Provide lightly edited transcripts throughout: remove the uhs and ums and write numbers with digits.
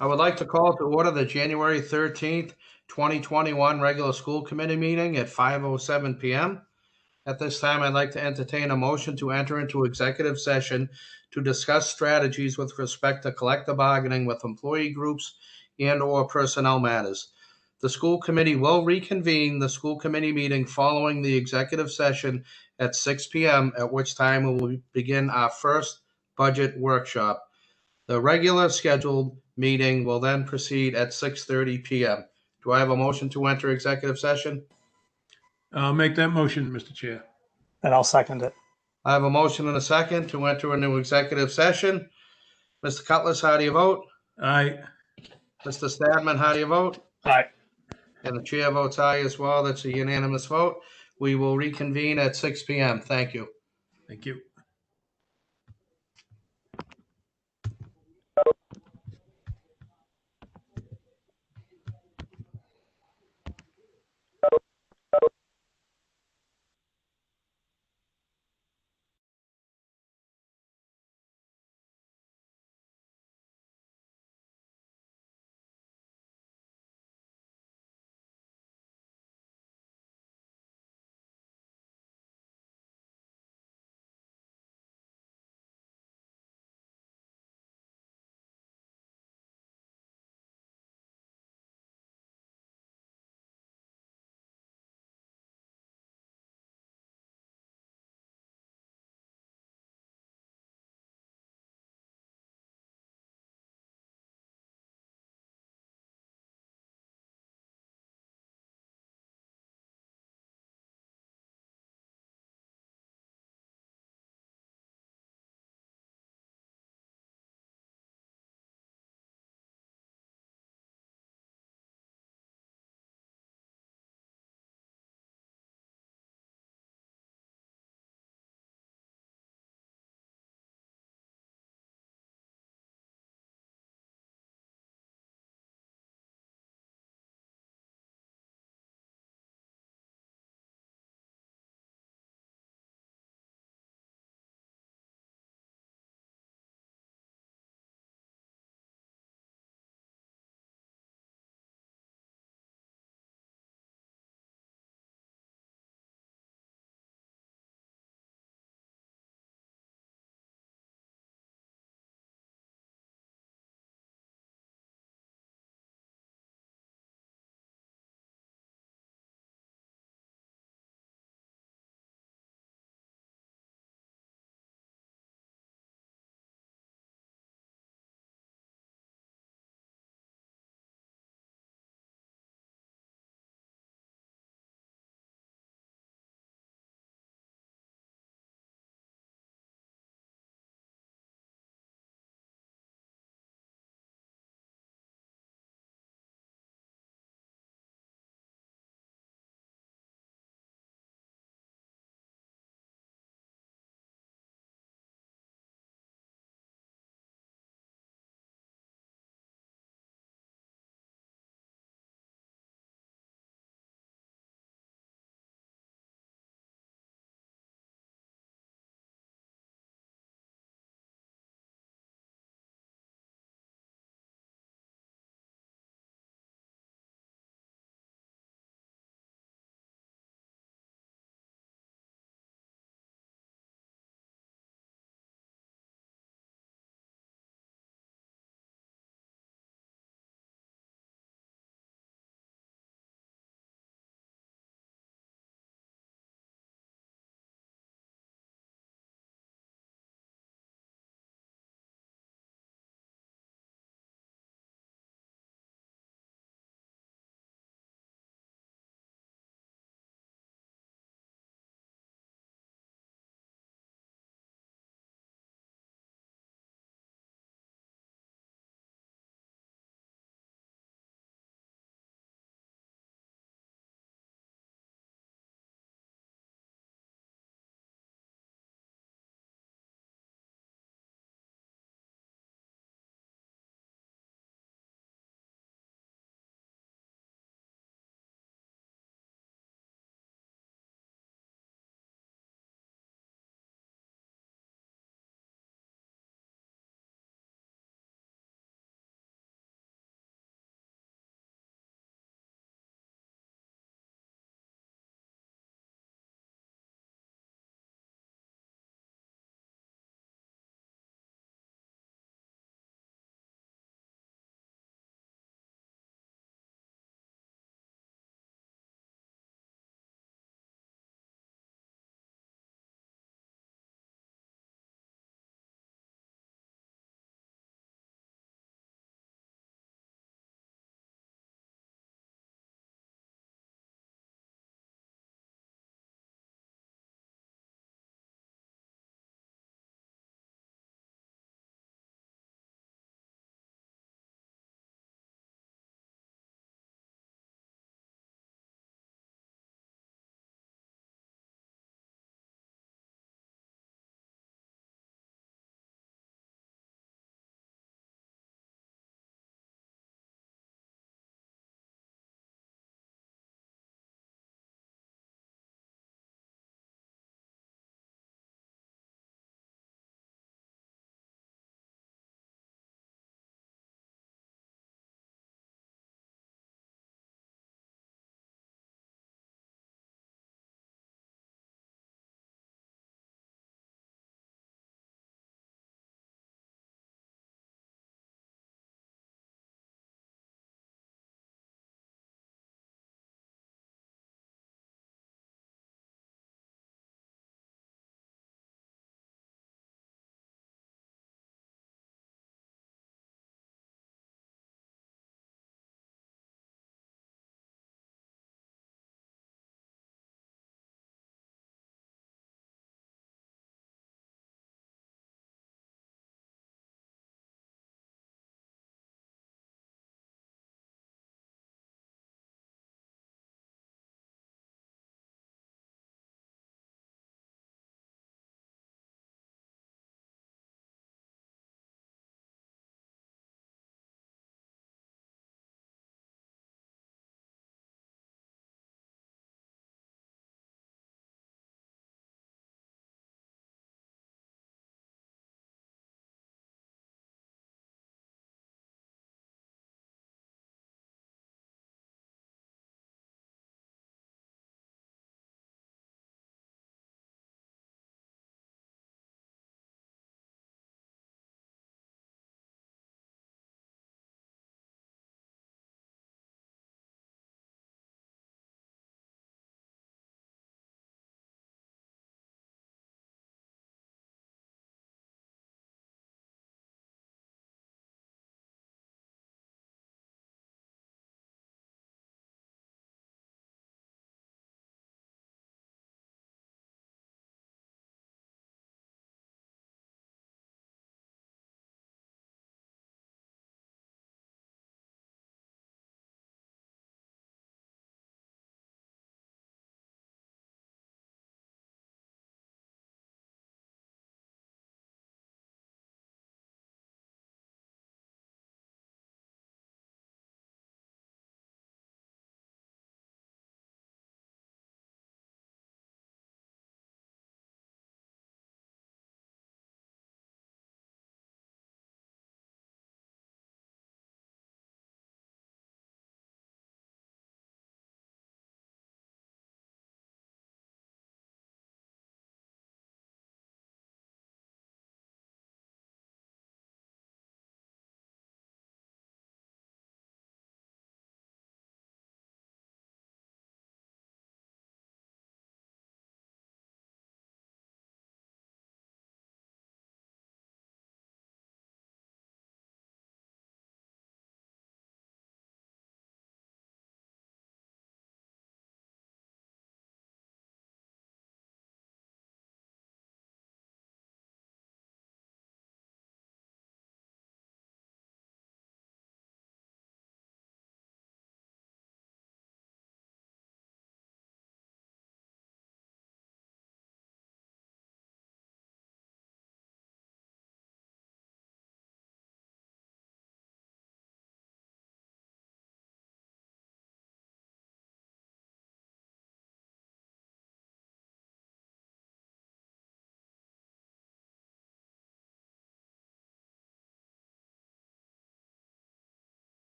I would like to call to order the January 13th, 2021 regular school committee meeting at 5:07 PM. At this time, I'd like to entertain a motion to enter into executive session to discuss strategies with respect to collective bargaining with employee groups and/or personnel matters. The school committee will reconvene the school committee meeting following the executive session at 6 PM, at which time we will begin our first budget workshop. The regular scheduled meeting will then proceed at 6:30 PM. Do I have a motion to enter executive session? I'll make that motion, Mr. Chair. And I'll second it. I have a motion and a second to enter a new executive session. Mr. Cutlass, how do you vote? Aye. Mr. Stadman, how do you vote? Aye. And the chair votes aye as well. That's a unanimous vote. We will reconvene at 6 PM. Thank you. Thank you.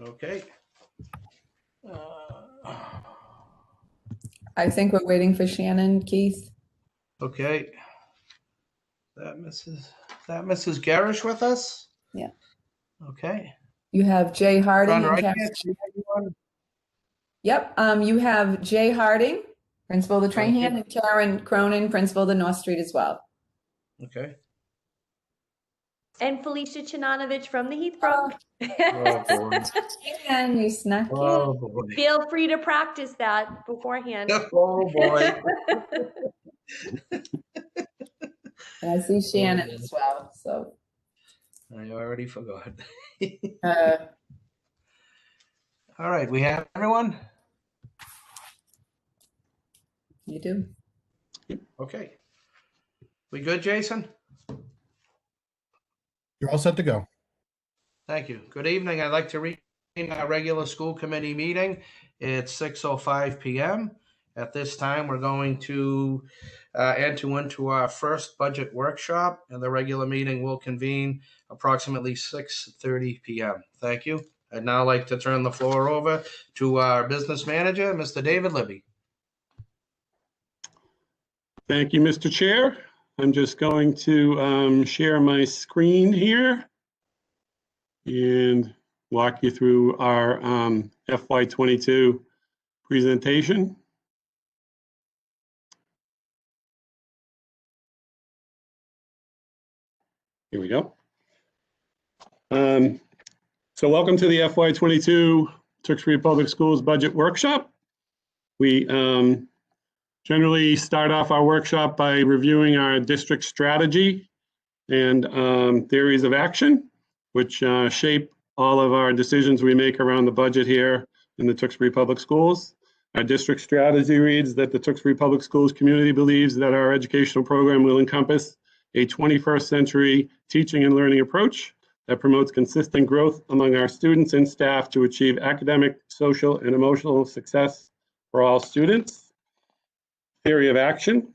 Okay. I think we're waiting for Shannon, Keith. Okay. That Mrs. Garish with us? Yeah. Okay. You have Jay Harding. Rhonda, I and can't see anyone. Yep. You have Jay Harding, principal of the Thank Trainham, you. and Karen Cronin, principal of the North Street as well. Okay. And Felicia Chinanovich from the Heathbrook. Oh, boy. And you snuck Oh, boy. Feel free to practice that beforehand. Oh, boy. And I see Shannon as well. So I already forgot. uh, All right. We have everyone? you do. Okay. We good, Jason? You're all set to go. Thank you. Good evening. I'd like to reconvene our regular school committee meeting. It's 6:05 p.m. At this time, we're going to enter into our first budget workshop, and the regular meeting will convene approximately 6:30 p.m. Thank you. I'd now like to turn the floor over to our business manager, Mr. David Libby. Thank you, Mr. Chair. I'm just going to share my screen here and walk you through our FY22 presentation. Here we go. So welcome to the FY22 Tewksbury Public Schools Budget Workshop. We generally start off our workshop by reviewing our district strategy and theories of action, which shape all of our decisions we make around the budget here in the Tewksbury Public Schools. Our district strategy reads that the Tewksbury Public Schools community believes that our educational program will encompass a 21st century teaching and learning approach that promotes consistent growth among our students and staff to achieve academic, social, and emotional success for all students. Theory of action.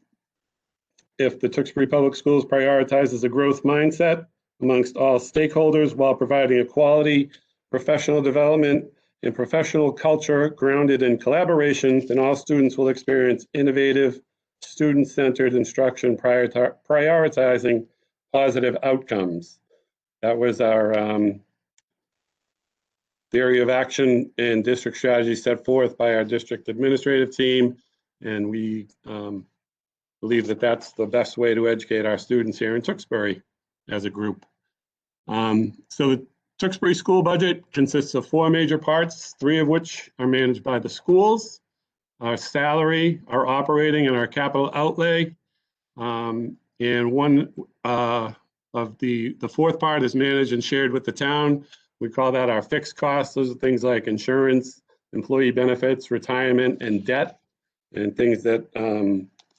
If the Tewksbury Public Schools prioritizes a growth mindset amongst all stakeholders while providing a quality professional development and professional culture grounded in collaboration, then all students will experience innovative, student-centered instruction prioritizing positive outcomes. That was our theory of action and district strategy set forth by our district administrative team, and we believe that that's the best way to educate our students here in Tewksbury as a group. So the Tewksbury school budget consists of 4 major parts, 3 of which are managed by the schools: our salary, our operating, and our capital outlay. And one of the 4th part is managed and shared with the town. We call that our fixed costs. Those are things like insurance, employee benefits, retirement, and debt, and things that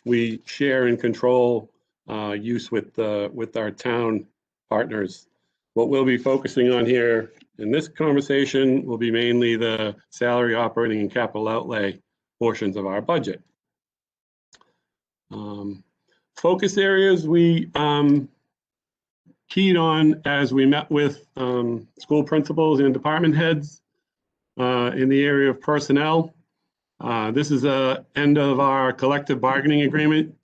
we share and control use with our town partners. What we'll be focusing on here in this conversation will be mainly the salary, operating, and capital outlay portions of our budget. Focus areas we keyed on as we met with school principals and department heads in the area of personnel. This is the end of our collective bargaining agreement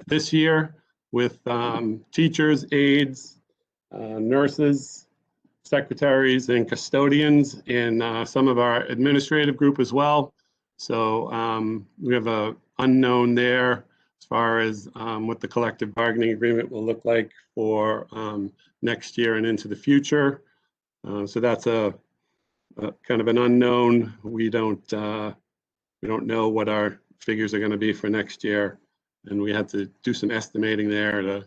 this year with teachers, aides, nurses, secretaries, and custodians, and some of our administrative group as well. So we have an unknown there as far as what the collective bargaining agreement will look like for next year and into the future. So that's a kind of an unknown. We don't know what our figures are going to be for next year, and we had to do some estimating there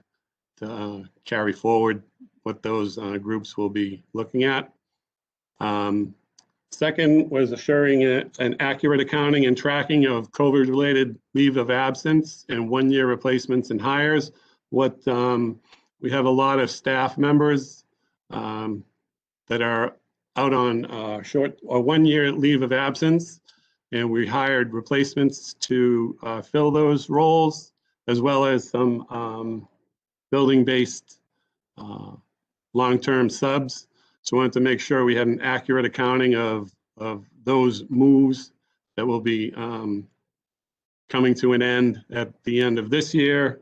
to carry forward what those groups will be looking at. Second was assuring an accurate accounting and tracking of COVID-related leave of absence and 1-year replacements and hires. We have a lot of staff members that are out on short or 1-year leave of absence, and we hired replacements to fill those roles, as well as some building-based long-term subs. So I wanted to make sure we had an accurate accounting of those moves that will be coming to an end at the end of this year,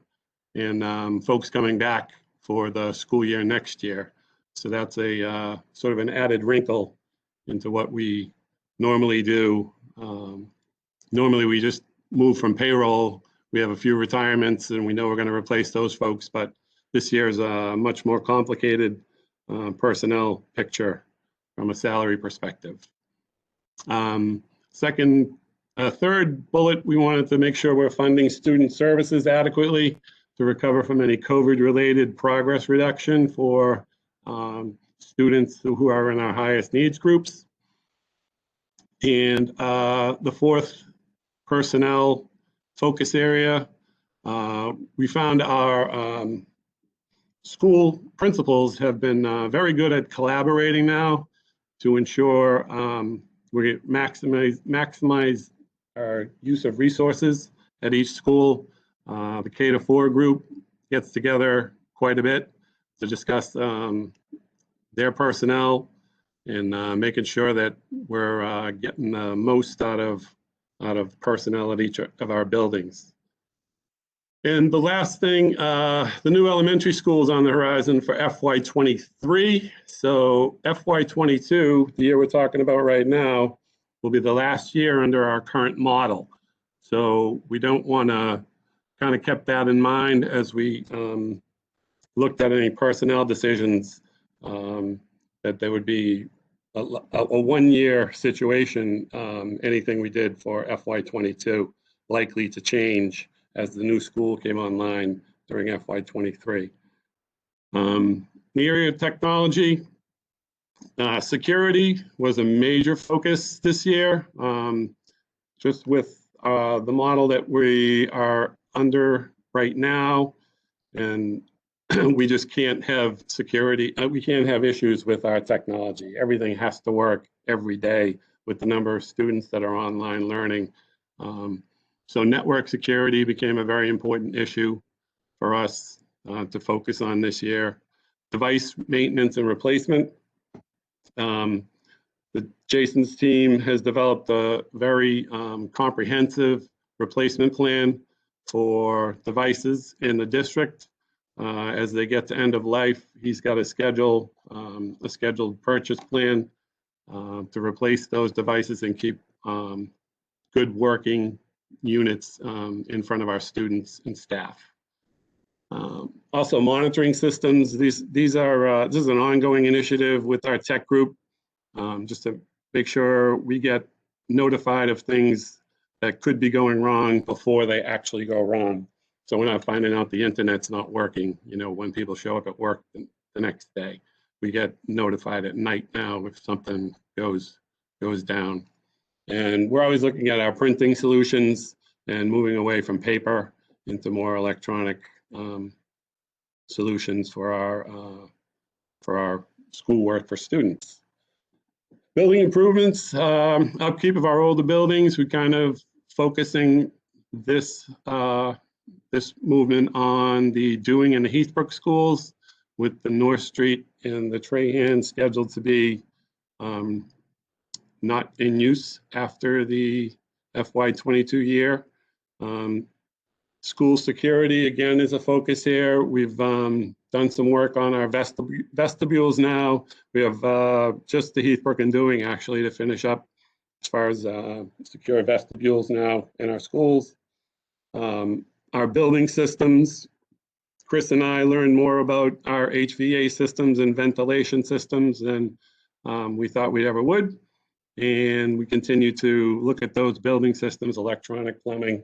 and folks coming back for the school year next year. So that's a sort of an added wrinkle into what we normally do. Normally we just move from payroll. We have a few retirements and we know we're going to replace those folks, but this year is a much more complicated personnel picture from a salary perspective. Third bullet, we wanted to make sure we're funding student services adequately to recover from any COVID-related progress reduction for students who are in our highest needs groups. And the fourth personnel focus area, we found our school principals have been very good at collaborating now to ensure we maximize our use of resources at each school. The K-4 group gets together quite a bit to discuss their personnel and making sure that we're getting the most out of personnel at each of our buildings. And the last thing, the new elementary school is on the horizon for FY23. So FY22, the year we're talking about right now, will be the last year under our current model. So we don't want to kind of kept that in mind as we looked at any personnel decisions, that there would be a 1-year situation, anything we did for FY22 likely to change as the new school came online during FY23. The area of technology, security was a major focus this year, just with the model that we are under right now, and we just can't have security, we can't have issues with our technology. Everything has to work every day with the number of students that are online learning. So network security became a very important issue for us to focus on this year. Device maintenance and replacement. Jason's team has developed a very comprehensive replacement plan for devices in the district. As they get to end of life, he's got a scheduled purchase plan to replace those devices and keep good working units in front of our students and staff. Also monitoring systems. This is an ongoing initiative with our tech group, just to make sure we get notified of things that could be going wrong before they actually go wrong. So we're not finding out the internet's not working, when people show up at work the next day. We get notified at night now if something goes down. And we're always looking at our printing solutions and moving away from paper into more electronic solutions for our schoolwork for students. Building improvements, upkeep of our older buildings. We're kind of focusing this movement on the Dewing and the Heathbrook schools, with the North Street and the Trahan scheduled to be not in use after the FY22 year. School security, again, is a focus here. We've done some work on our vestibules now. We have just the Heathbrook and Dewing actually to finish up as far as secure vestibules now in our schools. Our building systems, Chris and I learned more about our HVA systems and ventilation systems than we thought we ever would. And we continue to look at those building systems, electronic plumbing,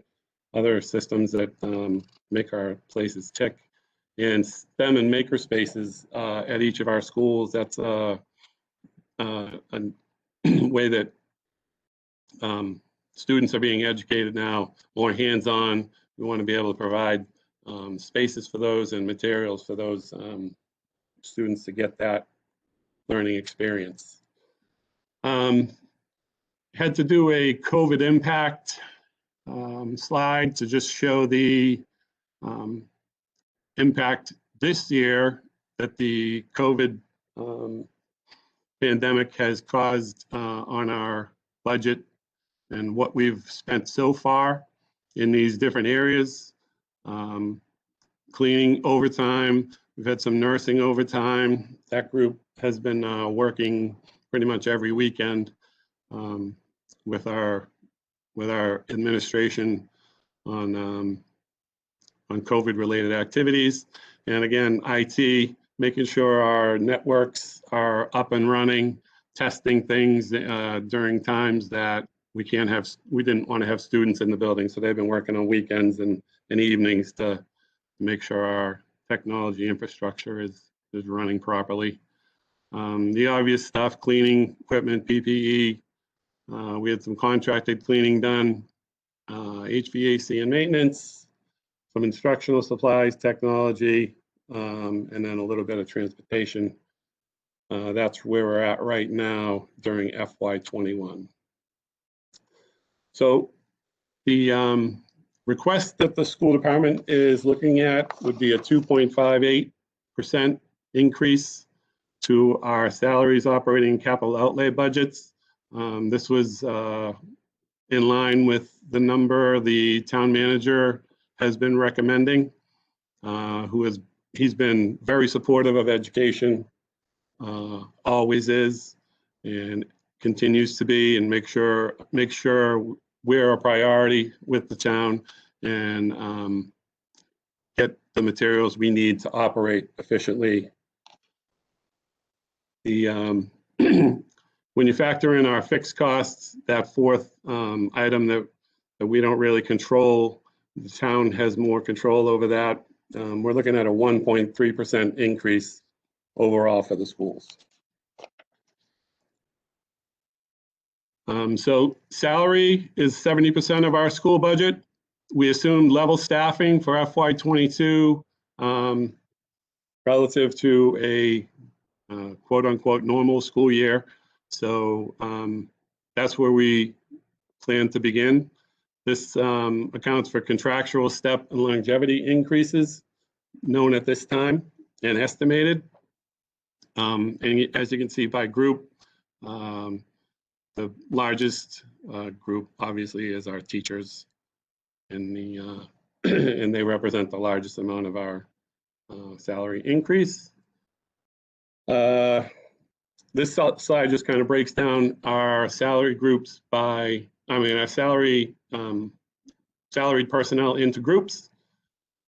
other systems that make our places tick. And STEM and maker spaces at each of our schools. That's a way that students are being educated now, more hands-on. We want to be able to provide spaces for those and materials for those students to get that learning experience. Had to do a COVID impact slide to just show the impact this year that the COVID pandemic has caused on our budget and what we've spent so far in these different areas. Cleaning overtime, we've had some nursing overtime. That group has been working pretty much every weekend with our administration on COVID-related activities. And again, IT, making sure our networks are up and running, testing things during times that we didn't want to have students in the building. So they've been working on weekends and evenings to make sure our technology infrastructure is running properly. The obvious stuff, cleaning equipment, PPE. We had some contracted cleaning done, HVAC and maintenance, some instructional supplies, technology, and then a little bit of transportation. That's where we're at right now during FY21. So the request that the school department is looking at would be a 2.58% increase to our salaries, operating, capital outlay budgets. This was in line with the number the town manager has been recommending, he's been very supportive of education, always is, and continues to be, and make sure we're a priority with the town and get the materials we need to operate efficiently. The when you factor in our fixed costs, that fourth item that we don't really control, the town has more control over that. We're looking at a 1.3% increase overall for the schools. So salary is 70% of our school budget. We assumed level staffing for FY22 relative to a quote unquote normal school year. So that's where we plan to begin. This accounts for contractual step and longevity increases known at this time and estimated. And as you can see by group, the largest group obviously is our teachers, and and they represent the largest amount of our salary increase. This slide just kind of breaks down our salary groups by, our salaried personnel into groups.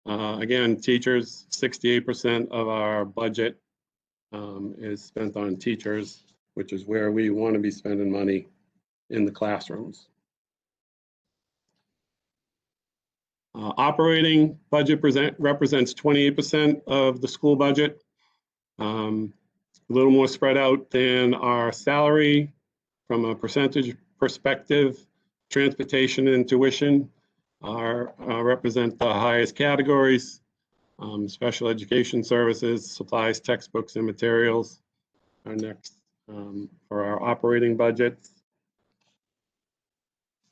Again, teachers, 68% of our budget is spent on teachers, which is where we want to be spending money in the classrooms. Operating budget represents 28% of the school budget. A little more spread out than our salary from a percentage perspective. Transportation and tuition represent the highest categories. Special education services, supplies, textbooks, and materials are next for our operating budgets.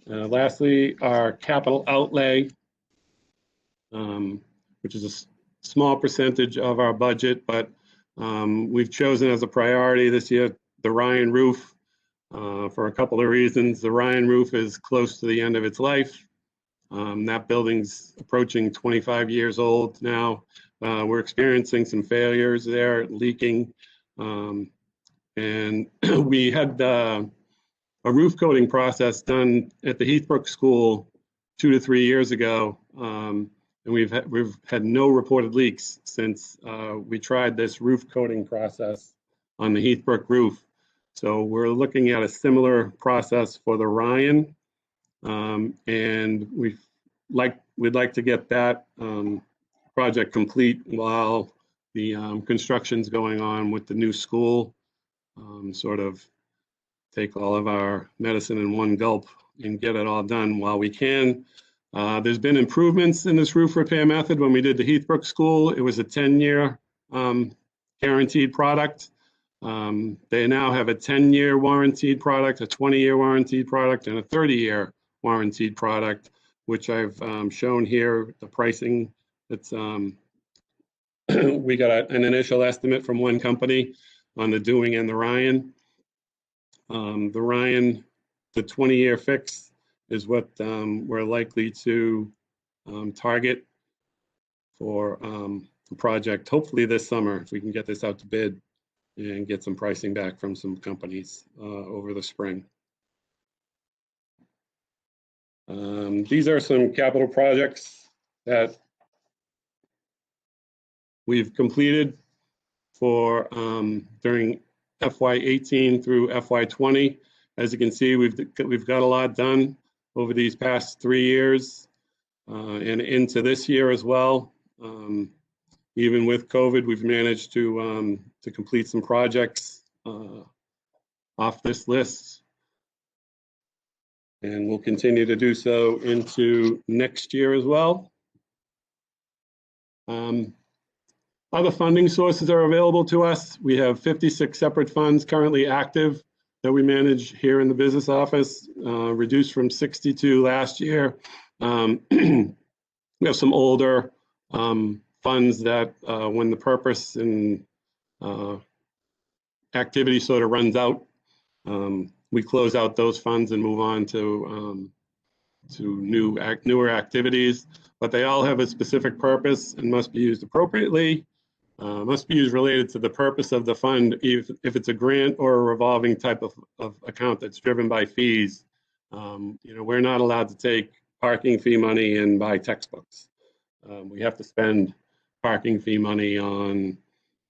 Lastly, our capital outlay, which is a small percentage of our budget, but we've chosen as a priority this year the Ryan roof for a couple of reasons. The Ryan roof is close to the end of its life. That building's approaching 25 years old now. We're experiencing some failures there, leaking. And we had a roof coating process done at the Heathbrook School 2 to 3 years ago. And we've had no reported leaks since we tried this roof coating process on the Heathbrook roof. So we're looking at a similar process for the Ryan. And we'd like to get that project complete while the construction's going on with the new school. Sort of take all of our medicine in one gulp and get it all done while we can. There's been improvements in this roof repair method. When we did the Heathbrook School, it was a 10-year guaranteed product. They now have a 10-year warranted product, a 20-year warranted product, and a 30-year warranted product, which I've shown here, the pricing. It's we got an initial estimate from one company on the Dewing and the Ryan. The Ryan, the 20-year fix is what we're likely to target for the project, hopefully this summer, if we can get this out to bid and get some pricing back from some companies over the spring. These are some capital projects that we've completed for during FY18 through FY20. As you can see, we've got a lot done over these past 3 years and into this year as well. Even with COVID, we've managed to complete some projects off this list, and we'll continue to do so into next year as well. Other funding sources are available to us. We have 56 separate funds currently active that we manage here in the business office, reduced from 62 last year. We have some older funds that when the purpose and activity sort of runs out, we close out those funds and move on to newer activities, but they all have a specific purpose and must be used appropriately. Must be used related to the purpose of the fund. If it's a grant or a revolving type of account that's driven by fees, we're not allowed to take parking fee money and buy textbooks. We have to spend parking fee money on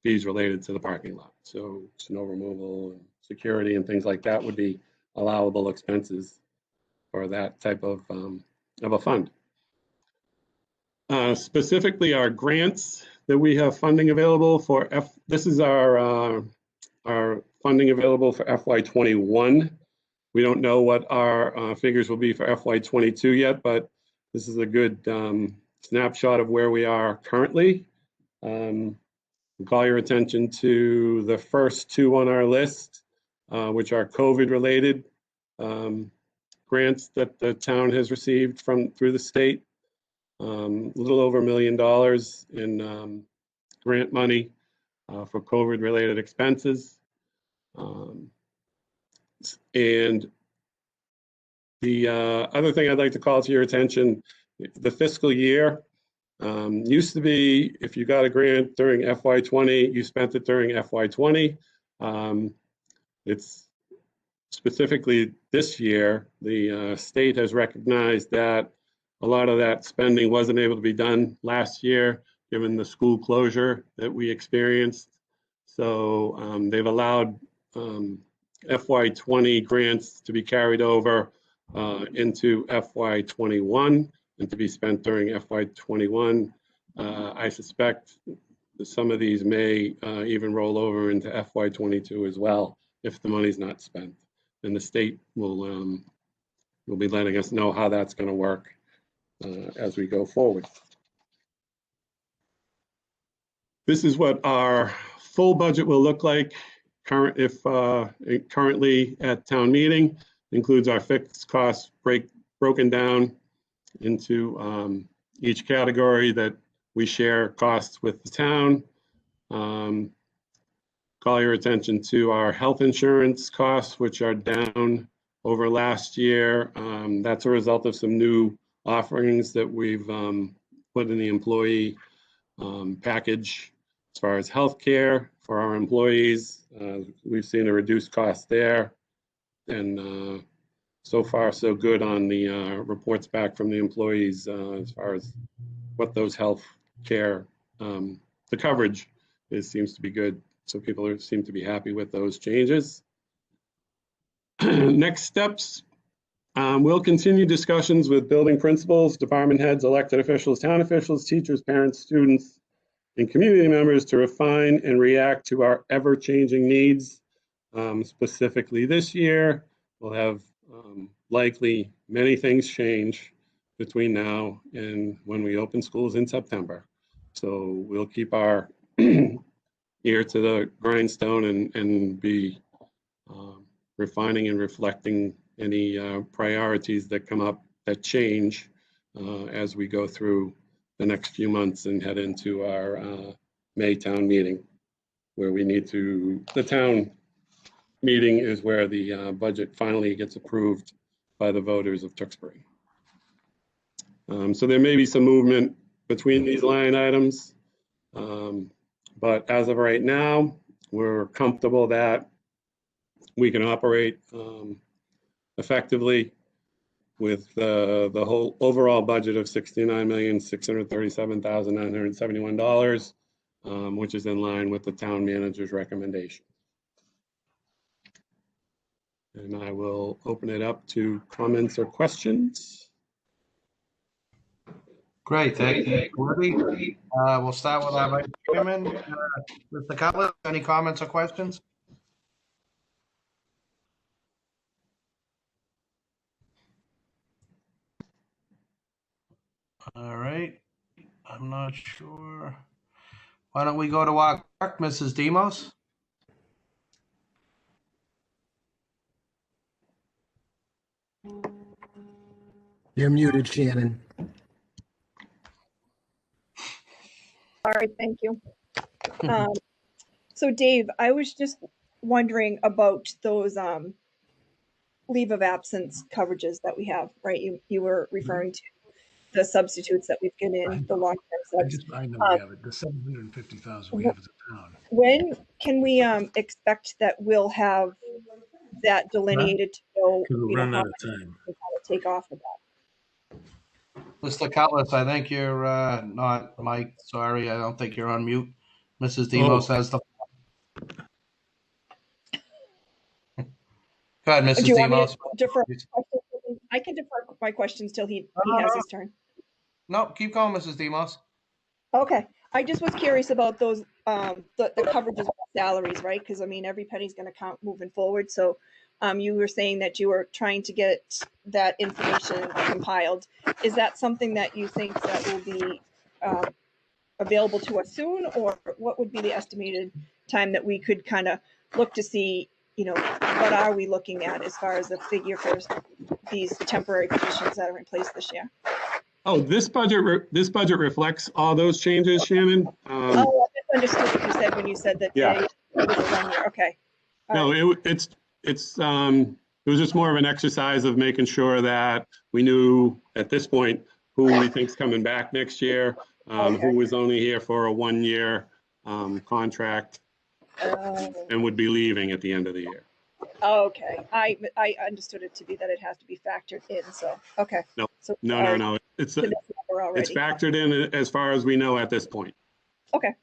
fees related to the parking lot. So snow removal and security and things like that would be allowable expenses for that type of a fund. Specifically, our grants that we have funding available for this is our funding available for FY21. We don't know what our figures will be for FY22 yet, but this is a good snapshot of where we are currently. We'll call your attention to the first two on our list, which are COVID-related grants that the town has received through the state. A little over $1 million in grant money for COVID-related expenses. And the other thing I'd like to call to your attention, the fiscal year used to be if you got a grant during FY20, you spent it during FY20. It's specifically this year, the state has recognized that a lot of that spending wasn't able to be done last year, given the school closure that we experienced. So they've allowed FY20 grants to be carried over into FY21 and to be spent during FY21. I suspect that some of these may even roll over into FY22 as well if the money's not spent. And the state will be letting us know how that's going to work as we go forward. This is what our full budget will look like currently at town meeting. Includes our fixed costs broken down into each category that we share costs with the town. Call your attention to our health insurance costs, which are down over last year. That's a result of some new offerings that we've put in the employee package as far as health care for our employees. We've seen a reduced cost there, and so far so good on the reports back from the employees as far as what those health care, the coverage seems to be good. So people seem to be happy with those changes. Next steps. We'll continue discussions with building principals, department heads, elected officials, town officials, teachers, parents, students, and community members to refine and react to our ever-changing needs. Specifically this year, we'll have likely many things change between now and when we open schools in September. So we'll keep our ear to the grindstone and be refining and reflecting any priorities that come up that change as we go through the next few months and head into our May town meeting, where we need to, the town meeting is where the budget finally gets approved by the voters of Tewksbury. So there may be some movement between these line items. But as of right now, we're comfortable that we can operate effectively with the whole overall budget of $69,637,971, which is in line with the town manager's recommendation. And I will open it up to comments or questions. Great, thank you, Woody. We'll start with our Vice Chairman, Mr. Cutler. Any comments or questions? All right, I'm not sure. Why don't we go to our clerk, Mrs. Demos? You're muted, Shannon. All right, thank you. So Dave, I was just wondering about those leave of absence coverages that we have, right? You were referring to the substitutes that we've given, the long-term subs. I know we have it. The 750,000 we have as a town. When can we expect that we'll have that delineated to know, Because we'll run how out of much time. to take off of that? Mr. Cutlass, I think you're not Mike. Sorry, I don't think you're on mute. Mrs. Demos has the. Go ahead, Do Mrs. you want me Demos. to defer? I can defer my questions till he has his turn. No, keep going, Mrs. Demos. Okay, I just was curious about those, the coverages of salaries, right? Because I mean, every penny's gonna count moving forward. So you were saying that you were trying to get that information compiled. Is that something that you think that will be available to us soon? Or what would be the estimated time that we could kind of look to see, what are we looking at as far as the figure for these temporary positions that are in place this year? Oh, this budget reflects all those changes, Shannon. Oh, I misunderstood what you said when you said that. Yeah. It was 1 year. Okay. No, it was just more of an exercise of making sure that we knew at this point who we think's coming back next year, who was only here for a 1 year contract and would be leaving at the end of the year. Okay, I understood it to be that it has to be factored in. So okay. No, So no. It's factored in as far as we know at this point. Okay.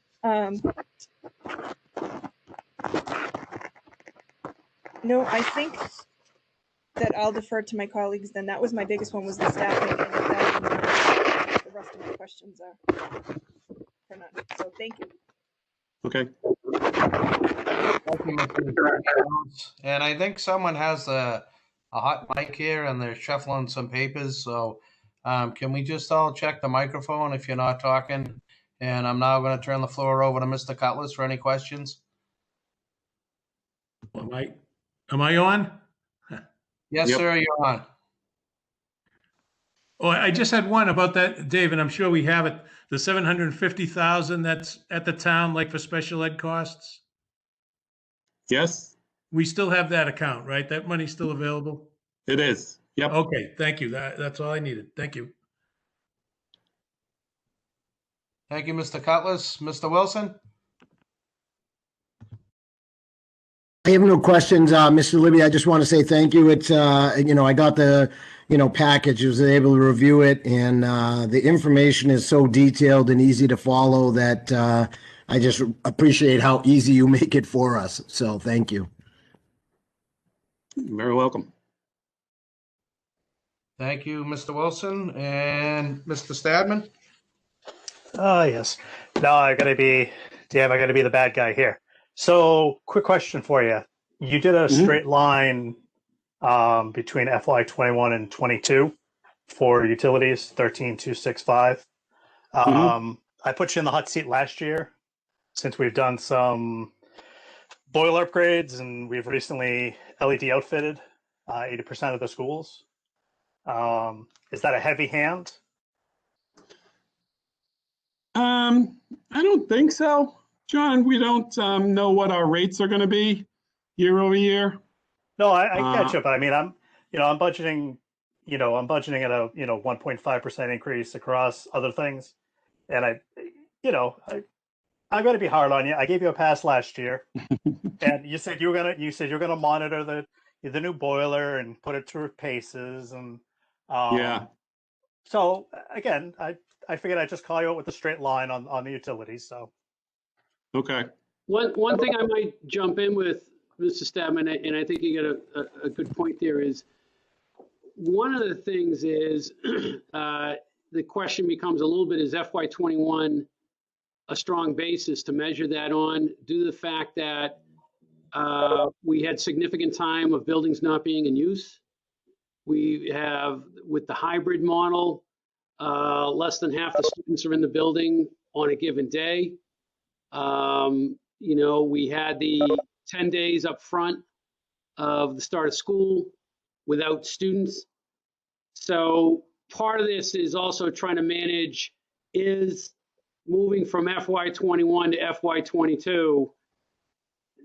No, I think that I'll defer to my colleagues. Then that was my biggest one, was the staffing, and the rest of my questions are for none. So thank you. Okay. Thank you, Mr. Demos. And I think someone has a hot mic here and they're shuffling some papers. So can we just all check the microphone if you're not talking? And I'm now going to turn the floor over to Mr. Cutlass for any questions. Am I on? Yes, Yep. sir, you're on. Oh, I just had one about that, Dave, and I'm sure we have it. The 750,000 that's at the town, like for special ed costs. Yes, We still have that account, right? That money's still available? it is. Yep. Okay, thank you. That's all I needed. Thank you. Thank you, Mr. Cutlass. Mr. Wilson? I have no questions, Mr. Libby. I just want to say thank you. It's, I got the, package, was able to review it, and the information is so detailed and easy to follow that I just appreciate how easy you make it for us. So thank you. You're very welcome. Thank you, Mr. Wilson. And Mr. Stadman? Oh, yes. No, I gotta be the bad guy here. So, quick question for you. You did a straight line between FY 21 and 22 for utilities, 13,265. I put you in the hot seat last year since we've done some boiler upgrades and we've recently LED outfitted 80% of the schools. Is that a heavy hand? I don't think so, John. We don't know what our rates are going to be year over year. No, I catch up. I mean, I'm budgeting, I'm budgeting at a, 1.5% increase across other things. And I'm going to be hard on you. I gave you a pass last year and you said you're going to monitor the new boiler and put it through paces. And, Yeah. So again, I figured I'd just call you out with a straight line on the utilities. So. Okay. One thing I might jump in with, Mr. Stadman, and I think you got a good point there, is one of the things is the question becomes a little bit, is FY21 a strong basis to measure that on, due to the fact that we had significant time of buildings not being in use. We have, with the hybrid model, less than half the students are in the building on a given day. We had the 10 days up front of the start of school without students. So part of this is also trying to manage, is moving from FY21 to FY22,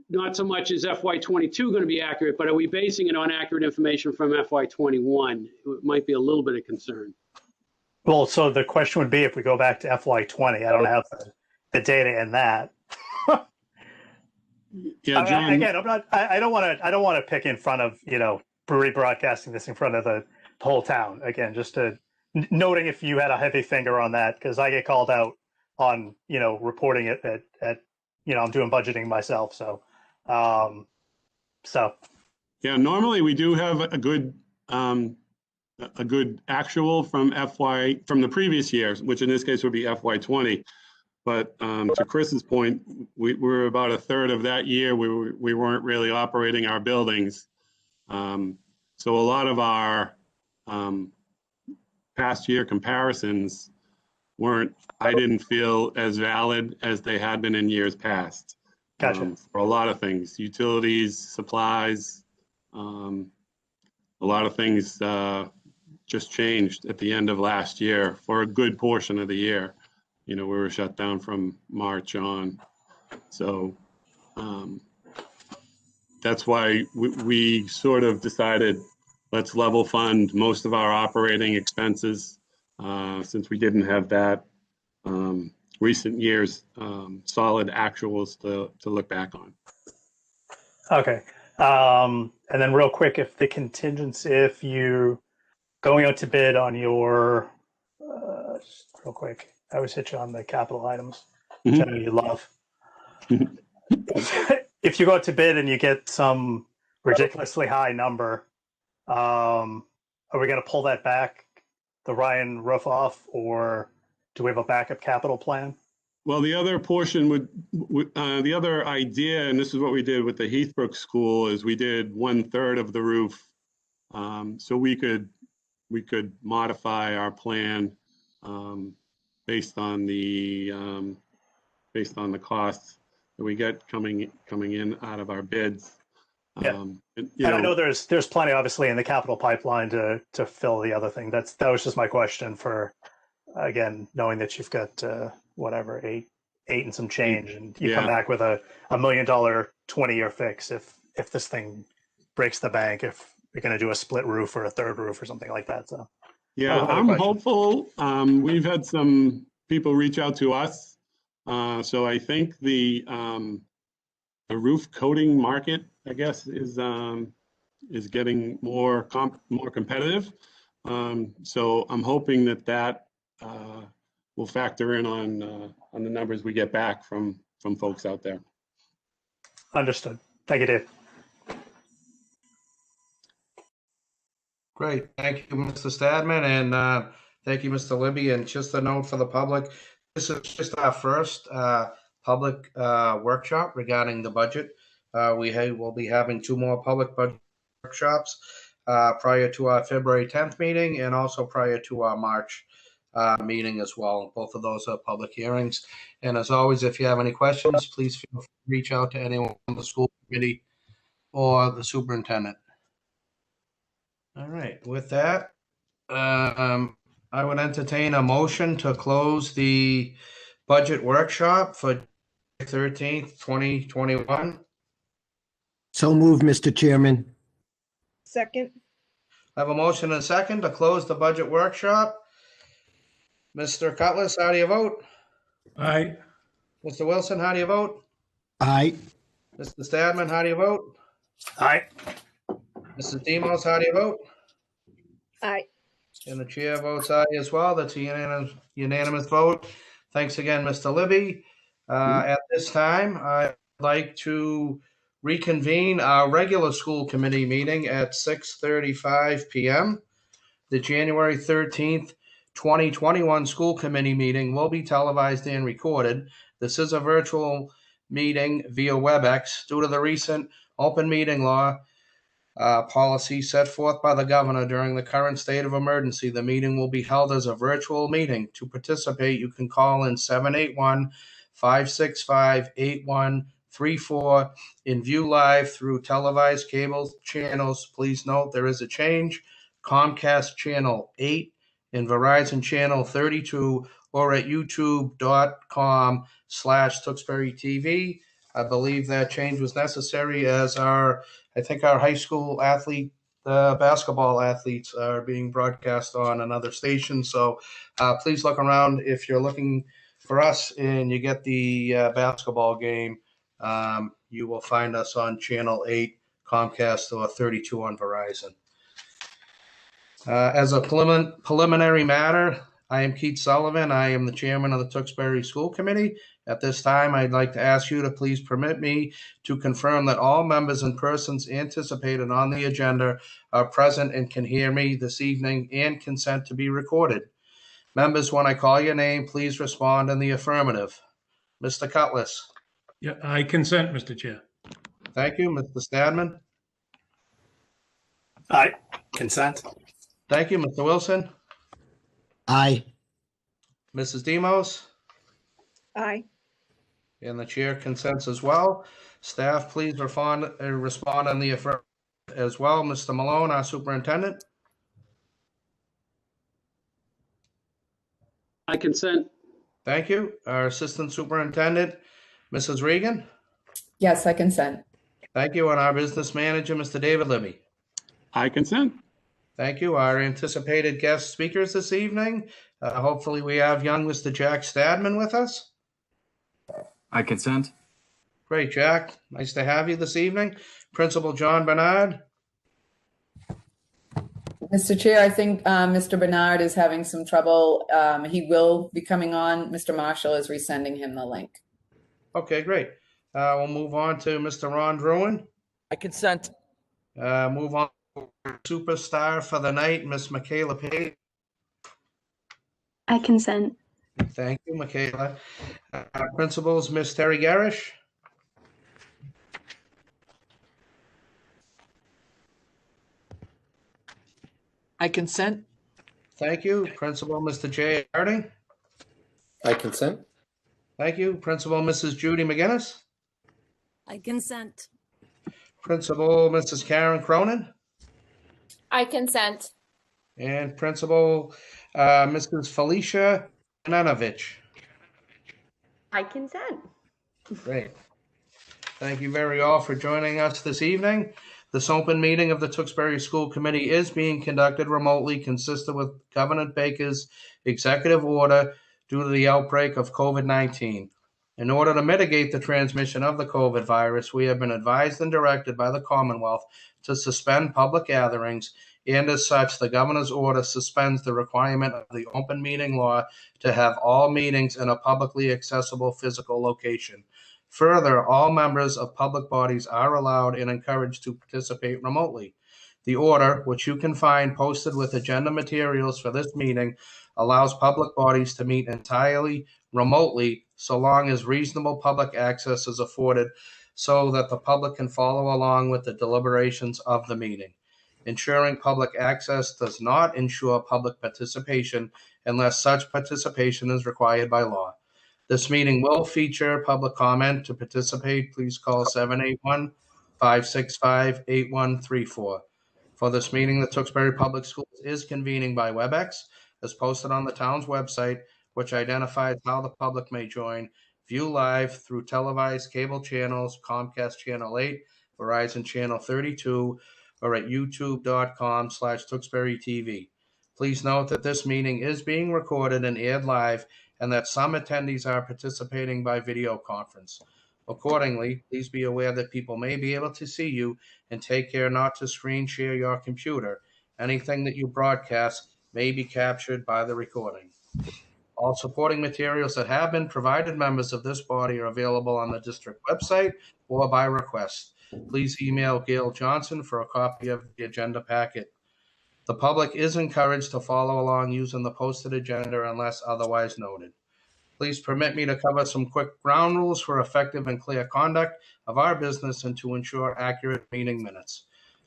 not so much is FY22 going to be accurate, but are we basing it on accurate information from FY21? It might be a little bit of concern. Well, so the question would be, if we go back to FY20, I don't have the data in that. Yeah, John. Again, I don't want to pick in front of, rebroadcasting this in front of the whole town. Again, just noting if you had a heavy finger on that, because I get called out on, reporting it at I'm doing budgeting myself. So, Yeah, normally we do have a good actual from the previous years, which in this case would be FY20. But to Chris's point, we were about a third of that year. We weren't really operating our buildings. So a lot of our past year comparisons I didn't feel as valid as they had been in years past. Gotcha. For a lot of things, utilities, supplies, a lot of things just changed at the end of last year for a good portion of the year. We were shut down from March on. So that's why we sort of decided, let's level fund most of our operating expenses since we didn't have that recent years solid actuals to look back on. Okay. And then real quick, if you're going out to bid on your, just real quick, I always hit you on the capital items, which I know you love. If you go out to bid and you get some ridiculously high number, are we going to pull that back, the Ryan roof off, or do we have a backup capital plan? Well, the other portion the other idea, and this is what we did with the Heathbrook School, is we did 1/3 of the roof, so we could modify our plan based on the costs that we get coming in out of our bids. Yeah. And I know there's plenty, obviously, in the capital pipeline to fill the other thing. That was just my question for, again, knowing that you've got whatever, eight and some change, and you come back with a $1 million 20-year fix if this thing breaks the bank, if you're going to do a split roof or a third roof or something like that. So yeah, I'm hopeful. We've had some people reach out to us, so I think the roof coating market, I guess, is getting more competitive. So I'm hoping that will factor in on the numbers we get back from folks out there. Understood. Thank you, Dave. Great. Thank you, Mr. Stadman, and thank you, Mr. Libby. And just a note for the public, this is just our first public workshop regarding the budget. We will be having 2 more public budget workshops prior to our February 10th meeting, and also prior to our March meeting as well. Both of those are public hearings. And as always, if you have any questions, please feel free to reach out to anyone on the school committee or the superintendent. All right, with that, I would entertain a motion to close the budget workshop for 13th, 2021. So So moved, Mr. Chairman. Second, I have a motion and a second to close the budget workshop. Mr. Cutlass, how do you vote? Aye. Mr. Wilson, how do you vote? Aye. Mr. Stadman, how do you vote? Aye. Mrs. Demos, how do you vote? aye. And the chair votes aye as well. That's a unanimous vote. Thanks again, Mr. Libby. At this time, I'd like to reconvene our regular school committee meeting at 6:35 p.m. The January 13th, 2021 school committee meeting will be televised and recorded. This is a virtual meeting via WebEx due to the recent open meeting law policy set forth by the governor during the current state of emergency. The meeting will be held as a virtual meeting. To participate, you can call in 781-565-8134 and view live through televised cable channels. Please note there is a change. Comcast Channel 8 and Verizon Channel 32 or at youtube.com/Tewksbury TV. I believe that change was necessary as I think our high school basketball athletes are being broadcast on another station. So please look around if you're looking for us and you get the basketball game. You will find us on Channel 8, Comcast, or 32 on Verizon. As a preliminary matter, I am Keith Sullivan. I am the chairman of the Tewksbury School Committee. At this time, I'd like to ask you to please permit me to confirm that all members and persons anticipated on the agenda are present and can hear me this evening and consent to be recorded. Members, when I call your name, please respond in the affirmative. Mr. Cutlass. Yeah, I consent, Mr. Chair. Thank you. Mr. Stadman. Aye. Consent. Thank you. Mr. Wilson. Aye. Mrs. Demos. Aye. And the chair consents as well. Staff, please respond on the affirmative as well. Mr. Malone, our superintendent. I consent. Thank you. Our assistant superintendent, Mrs. Regan. Yes, I consent. Thank you. And our business manager, Mr. David Libby. I consent. Thank you. Our anticipated guest speakers this evening. Hopefully we have young Mr. Jack Stadman with us. I consent. Great, Jack. Nice to have you this evening. Principal John Bernard. Mr. Chair, I think Mr. Bernard is having some trouble. He will be coming on. Mr. Marshall is resending him the link. Okay, great. We'll move on to Mr. Ron Druin. I consent. Move on to superstar for the night, Miss Michaela Page. I consent. Thank you, Michaela. Principals, Miss Terry Garish. I consent. Thank you. Principal, Mr. Jay Harding. I consent. Thank you. Principal, Mrs. Judy McGinnis. I consent. Principal, Mrs. Karen Cronin. I consent. And Principal, Mrs. Felicia Nanovich. I consent. Great. Thank you very all for joining us this evening. This open meeting of the Tewksbury School Committee is being conducted remotely, consistent with Governor Baker's executive order due to the outbreak of COVID-19. In order to mitigate the transmission of the COVID virus, we have been advised and directed by the Commonwealth to suspend public gatherings, and as such, the governor's order suspends the requirement of the open meeting law to have all meetings in a publicly accessible physical location. Further, all members of public bodies are allowed and encouraged to participate remotely. The order, which you can find posted with agenda materials for this meeting, allows public bodies to meet entirely remotely so long as reasonable public access is afforded so that the public can follow along with the deliberations of the meeting. Ensuring public access does not ensure public participation unless such participation is required by law. This meeting will feature public comment. To participate, please call 781-565-8134. For this meeting, the Tewksbury Public Schools is convening by WebEx, as posted on the town's website, which identifies how the public may join, view live through televised cable channels, Comcast Channel 8, Verizon Channel 32, or at youtube.com/Tewksbury TV. Please note that this meeting is being recorded and aired live, and that some attendees are participating by video conference. Accordingly, please be aware that people may be able to see you, and take care not to screen share your computer. Anything that you broadcast may be captured by the recording. All supporting materials that have been provided members of this body are available on the district website or by request. Please email Gail Johnson for a copy of the agenda packet. The public is encouraged to follow along using the posted agenda unless otherwise noted. Please permit me to cover some quick ground rules for effective and clear conduct of our business and to ensure accurate meeting minutes.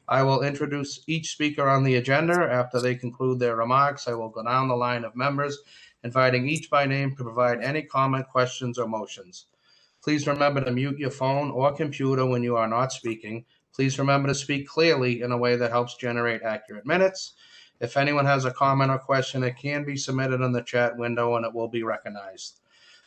I will introduce each speaker on the agenda. After they conclude their remarks, I will go down the line of members, inviting each by name to provide any comment, questions, or motions. Please remember to mute your phone or computer when you are not speaking. Please remember to speak clearly in a way that helps generate accurate minutes. If anyone has a comment or question, it can be submitted in the chat window and it will be recognized.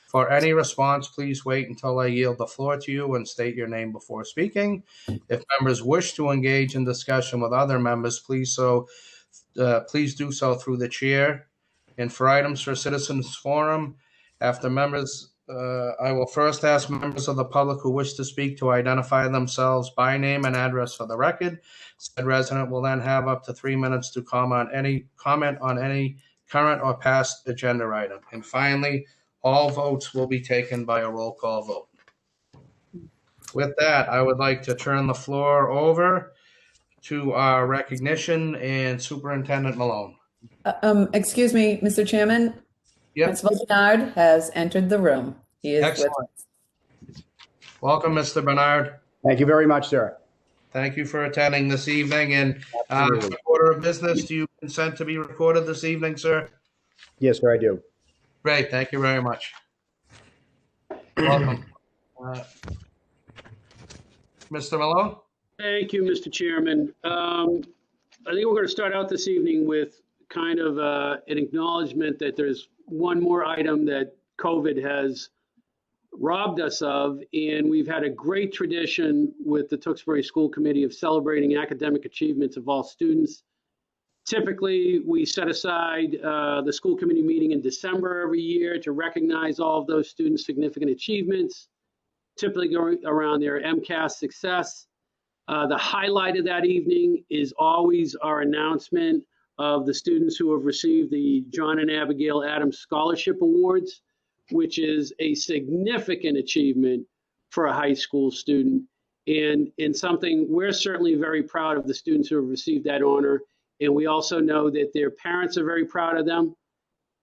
For any response, please wait until I yield the floor to you and state your name before speaking. If members wish to engage in discussion with other members, please do so through the chair. And for items for citizens forum, after members, I will first ask members of the public who wish to speak to identify themselves by name and address for the record. Said resident will then have up to 3 minutes to comment on any current or past agenda item. And finally, all votes will be taken by a roll call vote. With that, I would like to turn the floor over to our recognition and Superintendent Malone. Excuse me, Mr. Chairman. Yep. Principal Bernard has entered the room. He is Excellent. with us. Welcome, Mr. Bernard. Thank you very much, sir. Thank you for attending this evening. And order of business, do you consent to be recorded this evening, sir? Yes, sir, I do. Great. Thank you very much. Welcome. Mr. Malone? Thank you, Mr. Chairman. I think we're going to start out this evening with kind of an acknowledgement that there's one more item that COVID has robbed us of, and we've had a great tradition with the Tewksbury School Committee of celebrating academic achievements of all students. Typically, we set aside the school committee meeting in December every year to recognize all of those students' significant achievements, typically going around their MCAS success. The highlight of that evening is always our announcement of the students who have received the John and Abigail Adams Scholarship Awards, which is a significant achievement for a high school student, and something we're certainly very proud of the students who have received that honor. And we also know that their parents are very proud of them.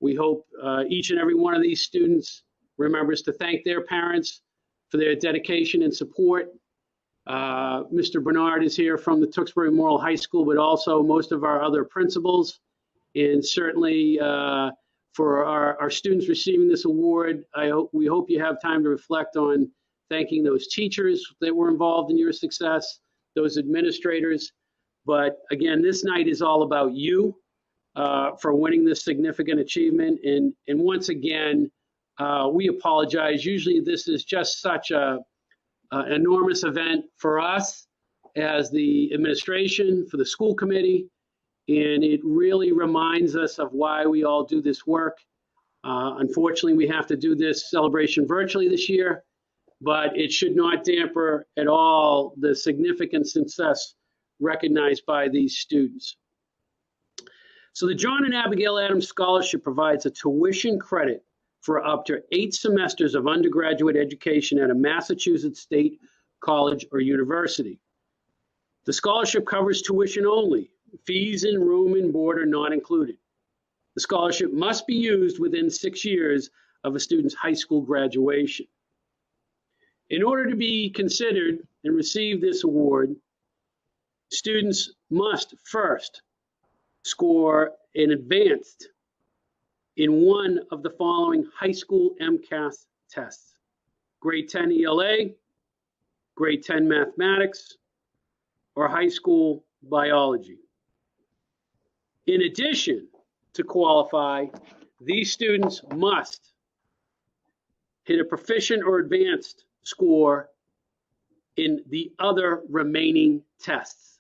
We hope each and every one of these students remembers to thank their parents for their dedication and support. Mr. Bernard is here from the Tewksbury Memorial High School, but also most of our other principals. And certainly for our students receiving this award, we hope you have time to reflect on thanking those teachers that were involved in your success, those administrators. But again, this night is all about you for winning this significant achievement. And once again, we apologize. Usually this is just such an enormous event for us as the administration, for the school committee, and it really reminds us of why we all do this work. Unfortunately, we have to do this celebration virtually this year, but it should not damper at all the significant success recognized by these students. So the John and Abigail Adams Scholarship provides a tuition credit for up to 8 semesters of undergraduate education at a Massachusetts state college or university. The scholarship covers tuition only. Fees and room and board are not included. The scholarship must be used within 6 years of a student's high school graduation. In order to be considered and receive this award, students must first score an advanced in one of the following high school MCAS tests: grade 10 ELA, grade 10 mathematics, or high school biology. In addition, to qualify, these students must hit a proficient or advanced score in the other remaining tests.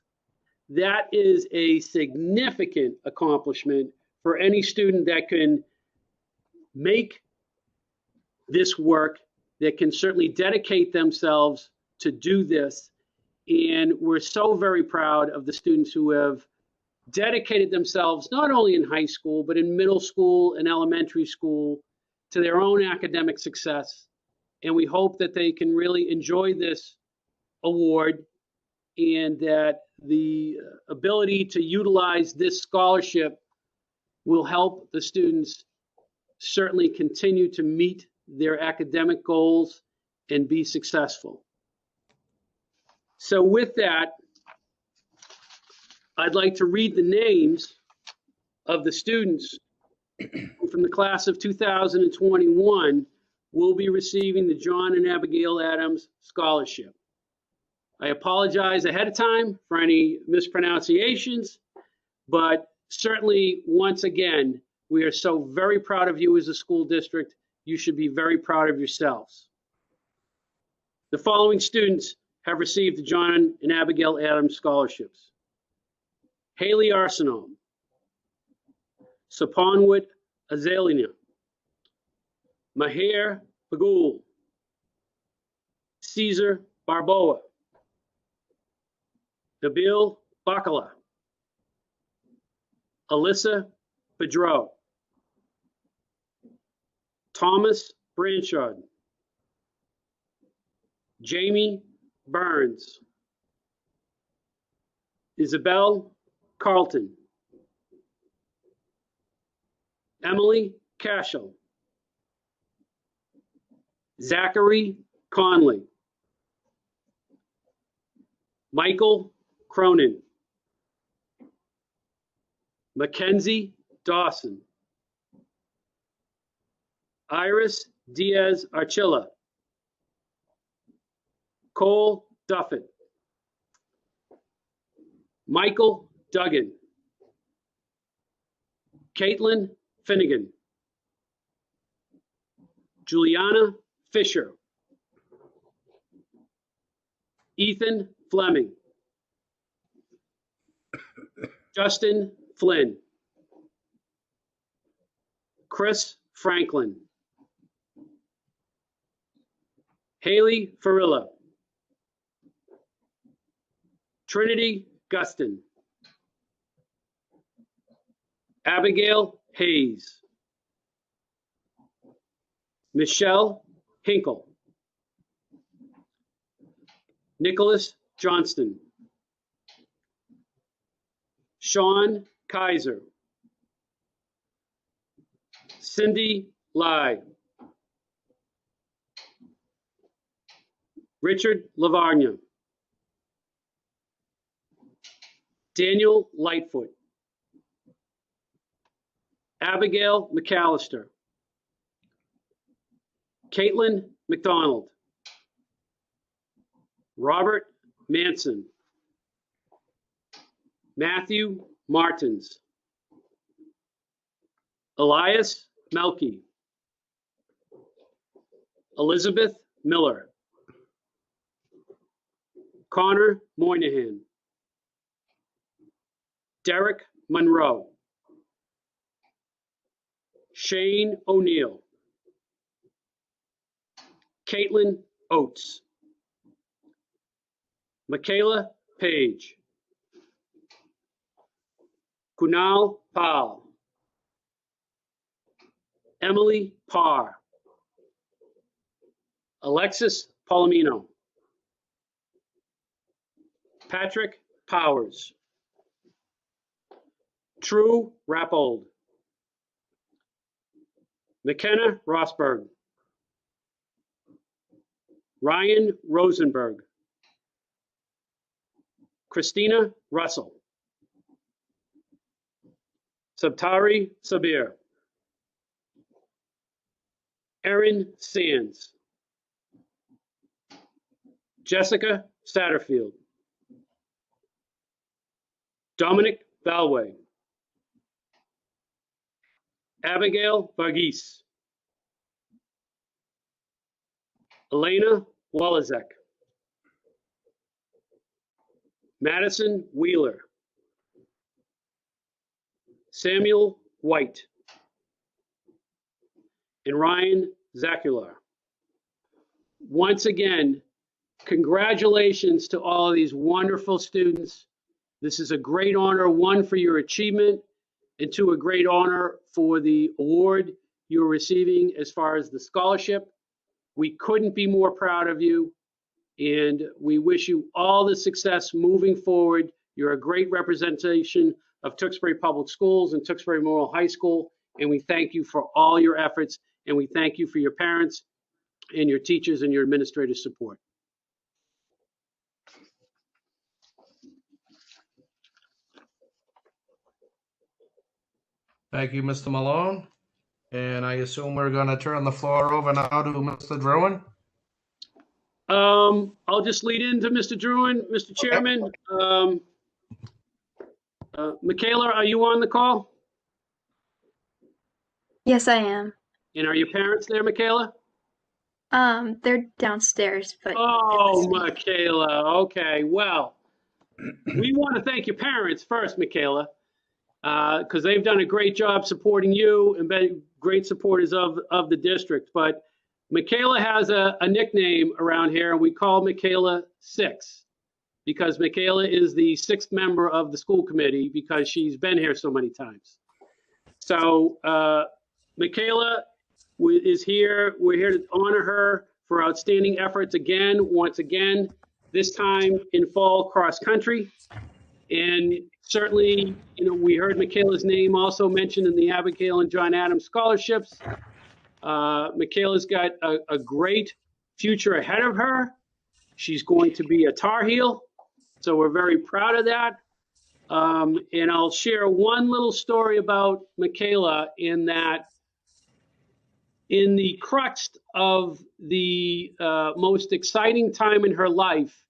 That is a significant accomplishment for any student that can make this work, that can certainly dedicate themselves to do this. And we're so very proud of the students who have dedicated themselves, not only in high school, but in middle school and elementary school, to their own academic success. And we hope that they can really enjoy this award and that the ability to utilize this scholarship will help the students certainly continue to meet their academic goals and be successful. So with that, I'd like to read the names of the students who from the class of 2021 will be receiving the John and Abigail Adams Scholarship. I apologize ahead of time for any mispronunciations, but certainly, once again, we are so very proud of you as a school district. You should be very proud of yourselves. The following students have received the John and Abigail Adams Scholarships. Haley Arsenault, Saponwit Azalina, Maher Bagul, Caesar Barboa, Nabil Bacala, Alyssa Bedreau, Thomas Branchard, Jamie Burns, Isabel Carlton, Emily Cashel, Zachary Conley, Michael Cronin, Mackenzie Dawson, Iris Diaz Archilla, Cole Duffett, Michael Duggan, Caitlin Finnegan, Juliana Fisher, Ethan Fleming, Justin Flynn, Chris Franklin, Haley Farilla, Trinity Guston, Abigail Hayes, Michelle Hinkle, Nicholas Johnston, Sean Kaiser, Cindy Lai, Richard Lavagna, Daniel Lightfoot, Abigail McAllister, Caitlin McDonald, Robert Manson, Matthew Martins, Elias Melky, Elizabeth Miller, Connor Moynihan, Derek Monroe, Shane O'Neill, Caitlin Oates, Michaela Page, Kunal Pal, Emily Parr, Alexis Palomino, Patrick Powers, True Rappold, McKenna Rosberg, Ryan Rosenberg, Christina Russell, Sabtari Sabir, Erin Sands, Jessica Satterfield, Dominic Balway, Abigail Varghese, Elena Wallazek, Madison Wheeler, Samuel White, and Ryan Zakular. Once again, congratulations to all of these wonderful students. This is a great honor, one, for your achievement, and two, a great honor for the award you're receiving as far as the scholarship. We couldn't be more proud of you, and we wish you all the success moving forward. You're a great representation of Tewksbury Public Schools and Tewksbury Memorial High School, and we thank you for all your efforts, and we thank you for your parents and your teachers and your administrative support. Thank you, Mr. Malone. And I assume we're going to turn the floor over now to Mr. Druin. I'll just lead into Mr. Druin, Mr. Chairman. Michaela, are you on the call? Yes, I am. And are your parents there, Michaela? They're downstairs, but Oh, Michaela. Okay, well, we want to thank your parents first, Michaela, because they've done a great job supporting you and been great supporters of the district. But Michaela has a nickname around here, and we call Michaela Six, because Michaela is the sixth member of the school committee because she's been here so many times. So Michaela is here. We're here to honor her for outstanding efforts once again, this time in fall cross country. And certainly, we heard Michaela's name also mentioned in the Abigail and John Adams scholarships. Michaela's got a great future ahead of her. She's going to be a Tar Heel, so we're very proud of that. And I'll share one little story about Michaela in that in the crux of the most exciting time in her life,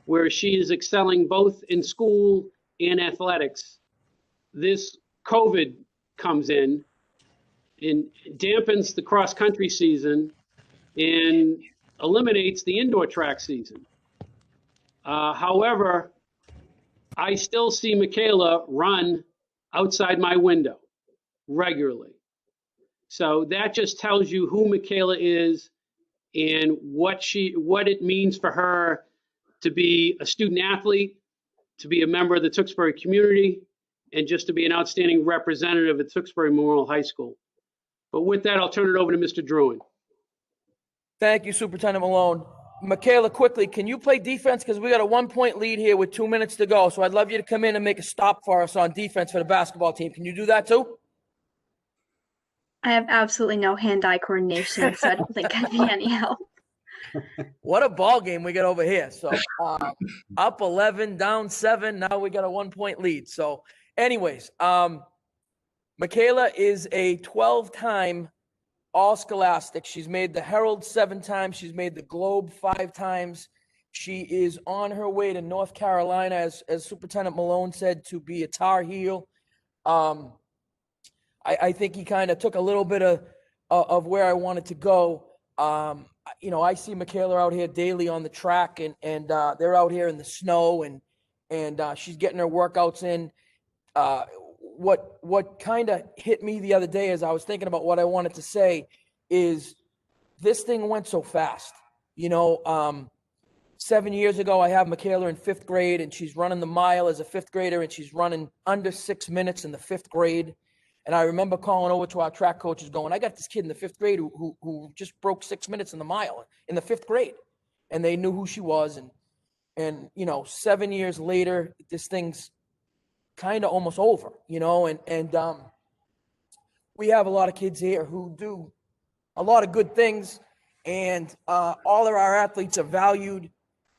where she is excelling both in school and athletics, this COVID comes in and dampens the cross-country season and eliminates the indoor track season. However, I still see Michaela run outside my window regularly. So that just tells you who Michaela is and what it means for her to be a student athlete, to be a member of the Tewksbury community, and just to be an outstanding representative at Tewksbury Memorial High School. But with that, I'll turn it over to Mr. Druin. Thank you, Superintendent Malone. Michaela, quickly, can you play defense? Because we got a 1-point lead here with 2 minutes to go. So I'd love you to come in and make a stop for us on defense for the basketball team. Can you do that too? I have absolutely no hand-eye coordination, so I don't think I'd be any help. What a ball game we got over here. So up 11, down 7. Now we got a 1-point lead. So anyways, Michaela is a 12-time All-Scholastic. She's made the Herald 7 times. She's made the Globe 5 times. She is on her way to North Carolina, as Superintendent Malone said, to be a Tar Heel. I think he kind of took a little bit of where I wanted to go. I see Michaela out here daily on the track, and they're out here in the snow, and she's getting her workouts in. What kind of hit me the other day as I was thinking about what I wanted to say is this thing went so fast. 7 years ago, I have Michaela in 5th grade, and she's running the mile as a 5th grader, and she's running under 6 minutes in the 5th grade. And I remember calling over to our track coaches going, I got this kid in the 5th grade who just broke 6 minutes in the mile in the 5th grade. And they knew who she was. And 7 years later, this thing's kind of almost over, and we have a lot of kids here who do a lot of good things, and all of our athletes are valued,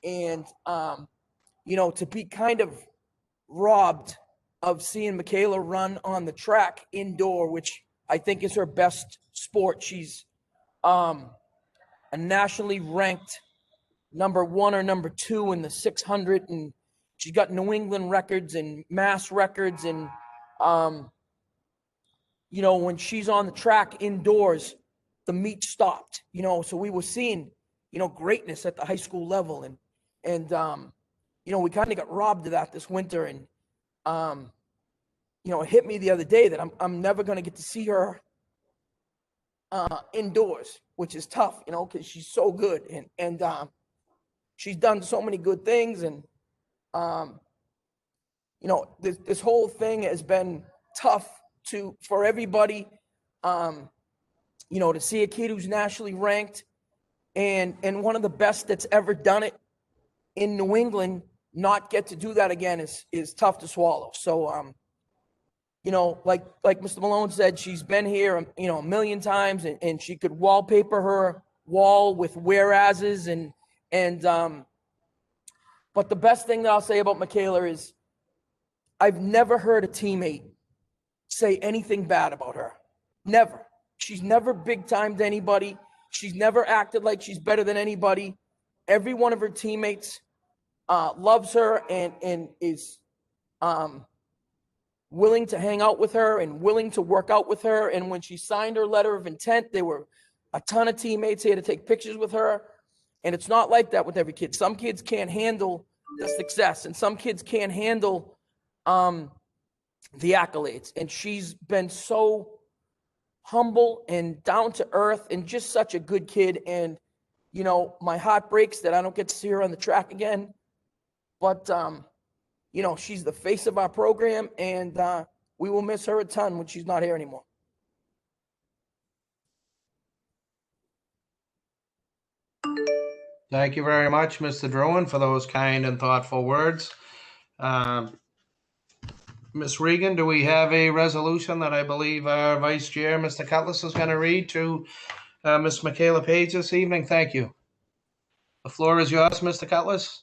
and to be kind of robbed of seeing Michaela run on the track indoor, which I think is her best sport. She's a nationally ranked number 1 or number 2 in the 600, and she's got New England records and Mass records. And, when she's on the track indoors, the meet stopped, so we were seeing, greatness at the high school level. And we kind of got robbed of that this winter. And, it hit me the other day that I'm never going to get to see her indoors, which is tough, because she's so good. And she's done so many good things. And, this whole thing has been tough for everybody. To see a kid who's nationally ranked and one of the best that's ever done it in New England not get to do that again is tough to swallow. So, like Mr. Malone said, she's been here, a million times, and she could wallpaper her wall with whereases but the best thing that I'll say about Michaela is I've never heard a teammate say anything bad about her. Never. She's never big timed anybody. She's never acted like she's better than anybody. Every one of her teammates loves her and is willing to hang out with her and willing to work out with her. And when she signed her letter of intent, there were a ton of teammates here to take pictures with her. And it's not like that with every kid. Some kids can't handle the success, and some kids can't handle the accolades. And she's been so humble and down to earth and just such a good kid. And, my heart breaks that I don't get to see her on the track again. But, she's the face of our program, and we will miss her a ton when she's not here anymore. Thank you very much, Mr. Druin, for those kind and thoughtful words. Ms. Regan, do we have a resolution that I believe our Vice Chair, Mr. Cutlass, is going to read to Ms. Michaela Page this evening? Thank you. The floor is yours, Mr. Cutlass.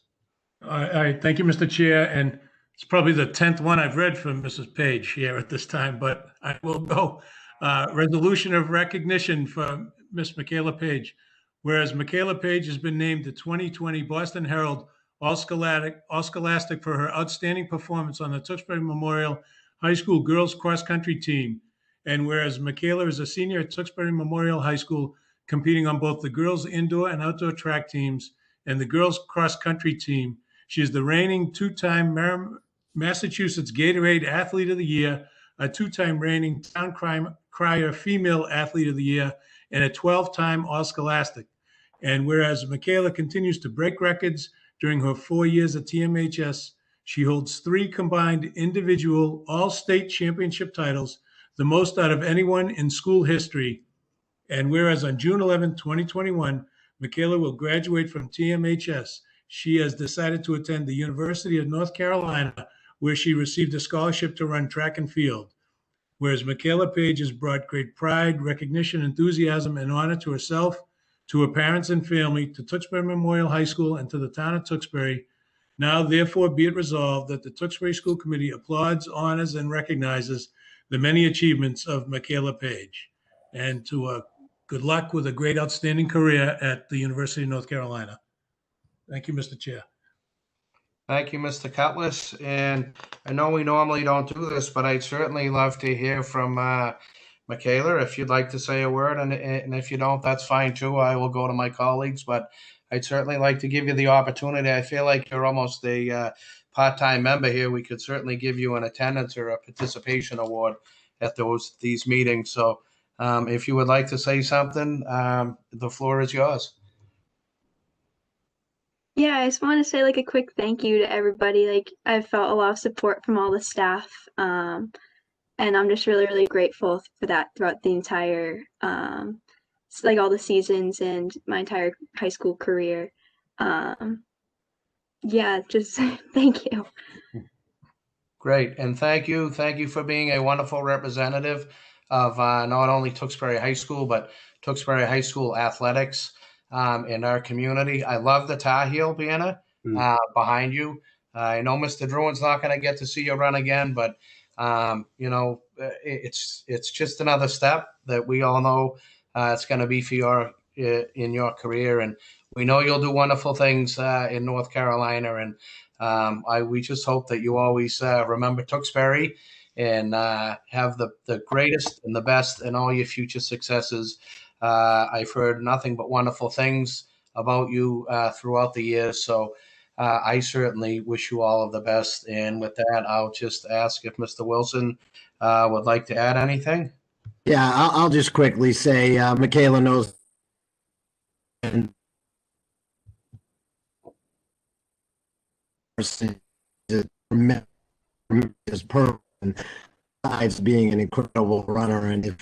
All right, thank you, Mr. Chair. And it's probably the 10th one I've read from Mrs. Page here at this time, but I will go. Resolution of recognition for Miss Michaela Page. Whereas Michaela Page has been named the 2020 Boston Herald All-Scholastic for her outstanding performance on the Tewksbury Memorial High School girls cross-country team. And whereas Michaela is a senior at Tewksbury Memorial High School, competing on both the girls indoor and outdoor track teams and the girls cross-country team, she is the reigning two-time Massachusetts Gatorade Athlete of the Year, a two-time reigning Town Crier Female Athlete of the Year, and a 12-time All-Scholastic. And whereas Michaela continues to break records during her 4 years at TMHS, she holds 3 combined individual all-state championship titles, the most out of anyone in school history. And whereas on June 11, 2021, Michaela will graduate from TMHS, she has decided to attend the University of North Carolina, where she received a scholarship to run track and field. Whereas Michaela Page has brought great pride, recognition, enthusiasm, and honor to herself, to her parents and family, to Tewksbury Memorial High School, and to the town of Tewksbury. Now, therefore, be it resolved that the Tewksbury School Committee applauds, honors, and recognizes the many achievements of Michaela Page. And to good luck with a great, outstanding career at the University of North Carolina. Thank you, Mr. Chair. Thank you, Mr. Cutlass. And I know we normally don't do this, but I'd certainly love to hear from Michaela, if you'd like to say a word. And if you don't, that's fine too. I will go to my colleagues, but I'd certainly like to give you the opportunity. I feel like you're almost a part-time member here. We could certainly give you an attendance or a participation award at these meetings. So if you would like to say something, the floor is yours. Yeah, I just want to say a quick thank you to everybody. I've felt a lot of support from all the staff, and I'm just really, really grateful for that throughout the entire, all the seasons and my entire high school career. Yeah, just thank you. Great, and thank you for being a wonderful representative of not only Tewksbury High School, but Tewksbury High School athletics. In our community. I love the Tar Heel banner behind you. I know Mr. Druin's not going to get to see you run again, but it's just another step that we all know it's going to be for in your career, and we know you'll do wonderful things in North Carolina. And we just hope that you always remember Tewksbury and have the greatest and the best in all your future successes. I've heard nothing but wonderful things about you throughout the years. So I certainly wish you all of the best. And with that, I'll just ask if Mr. Wilson would like to add anything. Yeah, I'll just quickly say, Michaela knows. And is perfect. Besides being an incredible runner, and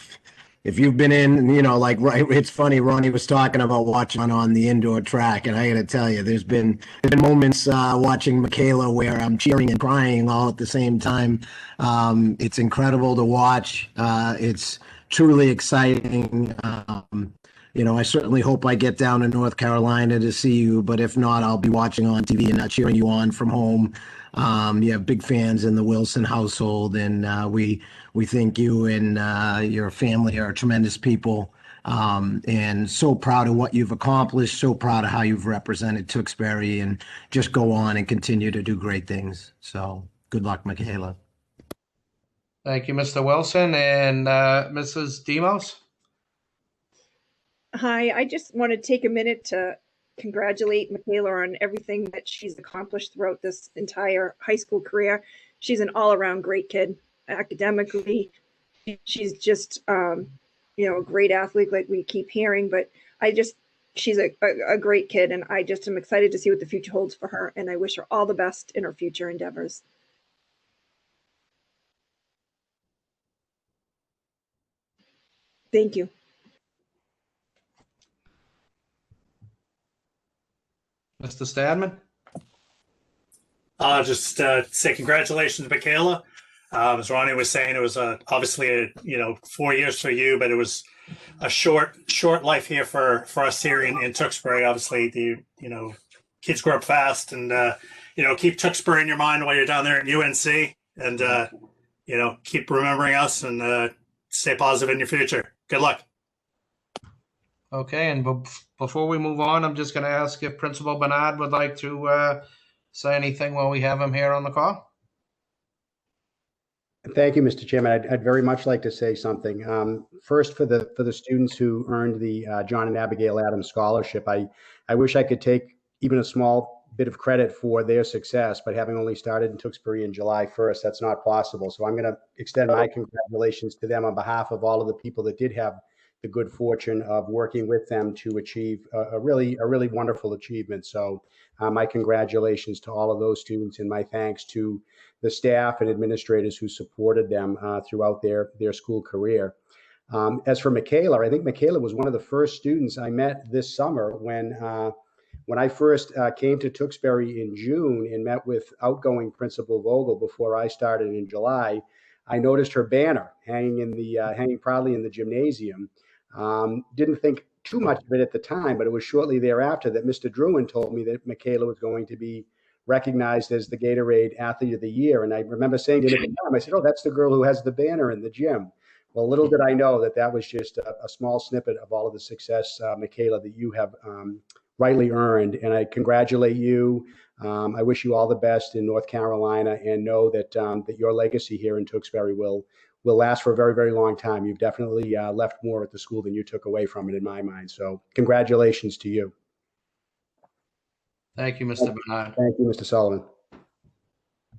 if you've been in, like, right, it's funny. Ronnie was talking about watching on the indoor track, and I got to tell you, there's been moments watching Michaela where I'm cheering and crying all at the same time. It's incredible to watch. It's truly exciting. I certainly hope I get down to North Carolina to see you, but if not, I'll be watching on TV and cheering you on from home. You have big fans in the Wilson household, and we think you and your family are tremendous people, and so proud of what you've accomplished, so proud of how you've represented Tewksbury, and just go on and continue to do great things. So good luck, Michaela. Thank you, Mr. Wilson. And Mrs. Demos? Hi, I just want to take a minute to congratulate Michaela on everything that she's accomplished throughout this entire high school career. She's an all-around great kid academically. She's just, a great athlete, like we keep hearing, but she's a great kid, and I just am excited to see what the future holds for her, and I wish her all the best in her future endeavors. Thank you. Mr. Stadman? Just say congratulations, Michaela. As Ronnie was saying, it was obviously 4 years for you, but it was a short life here for us here in Tewksbury. Obviously, the kids grow up fast, and keep Tewksbury in your mind while you're down there at UNC, and keep remembering us, and stay positive in your future. Good luck. Okay, and before we move on, I'm just going to ask if Principal Bernard would like to say anything while we have him here on the call. Thank you, Mr. Chairman. I'd very much like to say something. First, for the students who earned the John and Abigail Adams Scholarship, I wish I could take even a small bit of credit for their success, but having only started in Tewksbury in July 1st, that's not possible. So I'm going to extend my congratulations to them on behalf of all of the people that did have the good fortune of working with them to achieve a really wonderful achievement. So my congratulations to all of those students, and my thanks to the staff and administrators who supported them throughout their school career. As for Michaela, I think Michaela was one of the first students I met this summer when I first came to Tewksbury in June and met with outgoing Principal Vogel before I started in July. I noticed her banner hanging proudly in the gymnasium. Didn't think too much of it at the time, but it was shortly thereafter that Mr. Druin told me that Michaela was going to be recognized as the Gatorade Athlete of the Year. And I remember saying to him at the time, I said, "Oh, that's the girl who has the banner in the gym." Well, little did I know that was just a small snippet of all of the success, Michaela, that you have rightly earned. And I congratulate you. I wish you all the best in North Carolina, and know that that your legacy here in Tewksbury will last for a very, very long time. You've definitely left more at the school than you took away from it, in my mind. So congratulations to you. Thank you, Mr. Bernard. Thank you, Mr. Sullivan.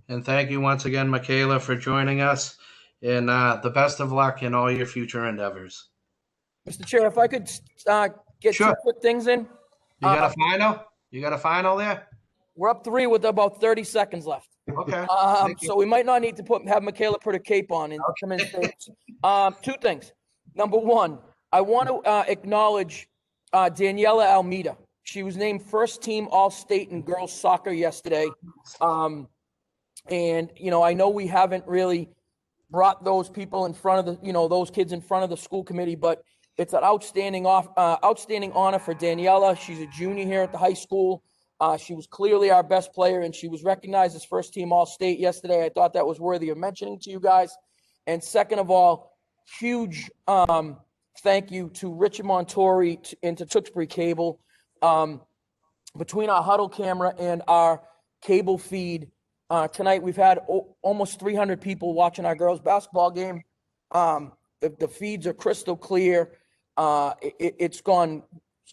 And thank you once again, Michaela, for joining us. And the best of luck in all your future endeavors. Mr. Chair, if I could get Sure. 2 quick things in. You got a final? You got a final there? We're up 3 with about 30 seconds left. Okay. So we might not need to have Michaela put a cape on and come in. 2 things. Number 1, I want to acknowledge Daniela Almeida. She was named first team All-State in girls soccer yesterday. And, I know we haven't really brought those people in front of those kids in front of the school committee, but it's an outstanding honor for Daniela. She's a junior here at the high school. She was clearly our best player, and she was recognized as first team All-State yesterday. I thought that was worthy of mentioning to you guys. And second of all, huge thank you to Richard Montori and to Tewksbury Cable. Between our huddle camera and our cable feed, tonight we've had almost 300 people watching our girls basketball game. The feeds are crystal clear. It's gone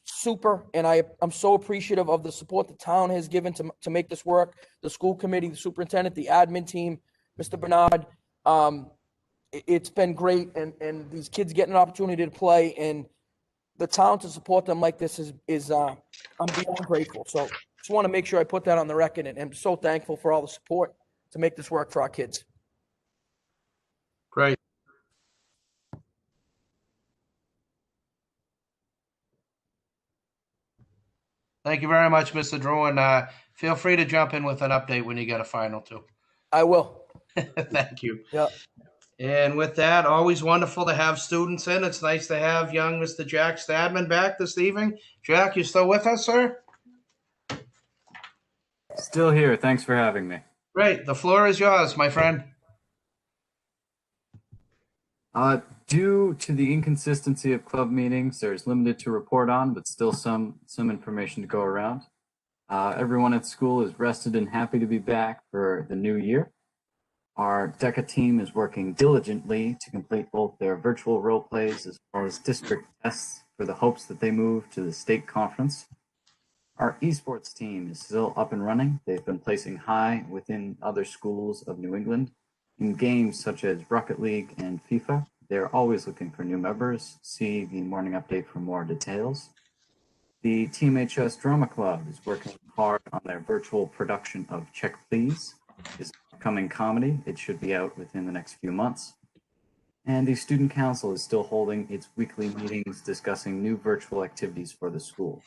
super, and I'm so appreciative of the support the town has given to make this work. The school committee, the superintendent, the admin team, Mr. Bernard. It's been great, and these kids getting an opportunity to play, and the town to support them like this is I'm beyond grateful. So just want to make sure I put that on the record, and I'm so thankful for all the support to make this work for our kids. Great. Thank you very much, Mr. Drew, and feel free to jump in with an update when you get a final too. I will. Thank you. Yeah. And with that, always wonderful to have students in. It's nice to have young Mr. Jack Stadman back this evening. Jack, you still with us, sir? Still here. Thanks for having me. Great. The floor is yours, my friend. Due to the inconsistency of club meetings, there's limited to report on, but still some information to go around. Everyone at school is rested and happy to be back for the new year. Our DECA team is working diligently to complete both their virtual role plays as well as district tests for the hopes that they move to the state conference. Our esports team is still up and running. They've been placing high within other schools of New England in games such as Rocket League and FIFA. They're always looking for new members. See the morning update for more details. The Team HS Drama Club is working hard on their virtual production of Check Please. It's an upcoming comedy. It should be out within the next few months. And the Student Council is still holding its weekly meetings discussing new virtual activities for the school.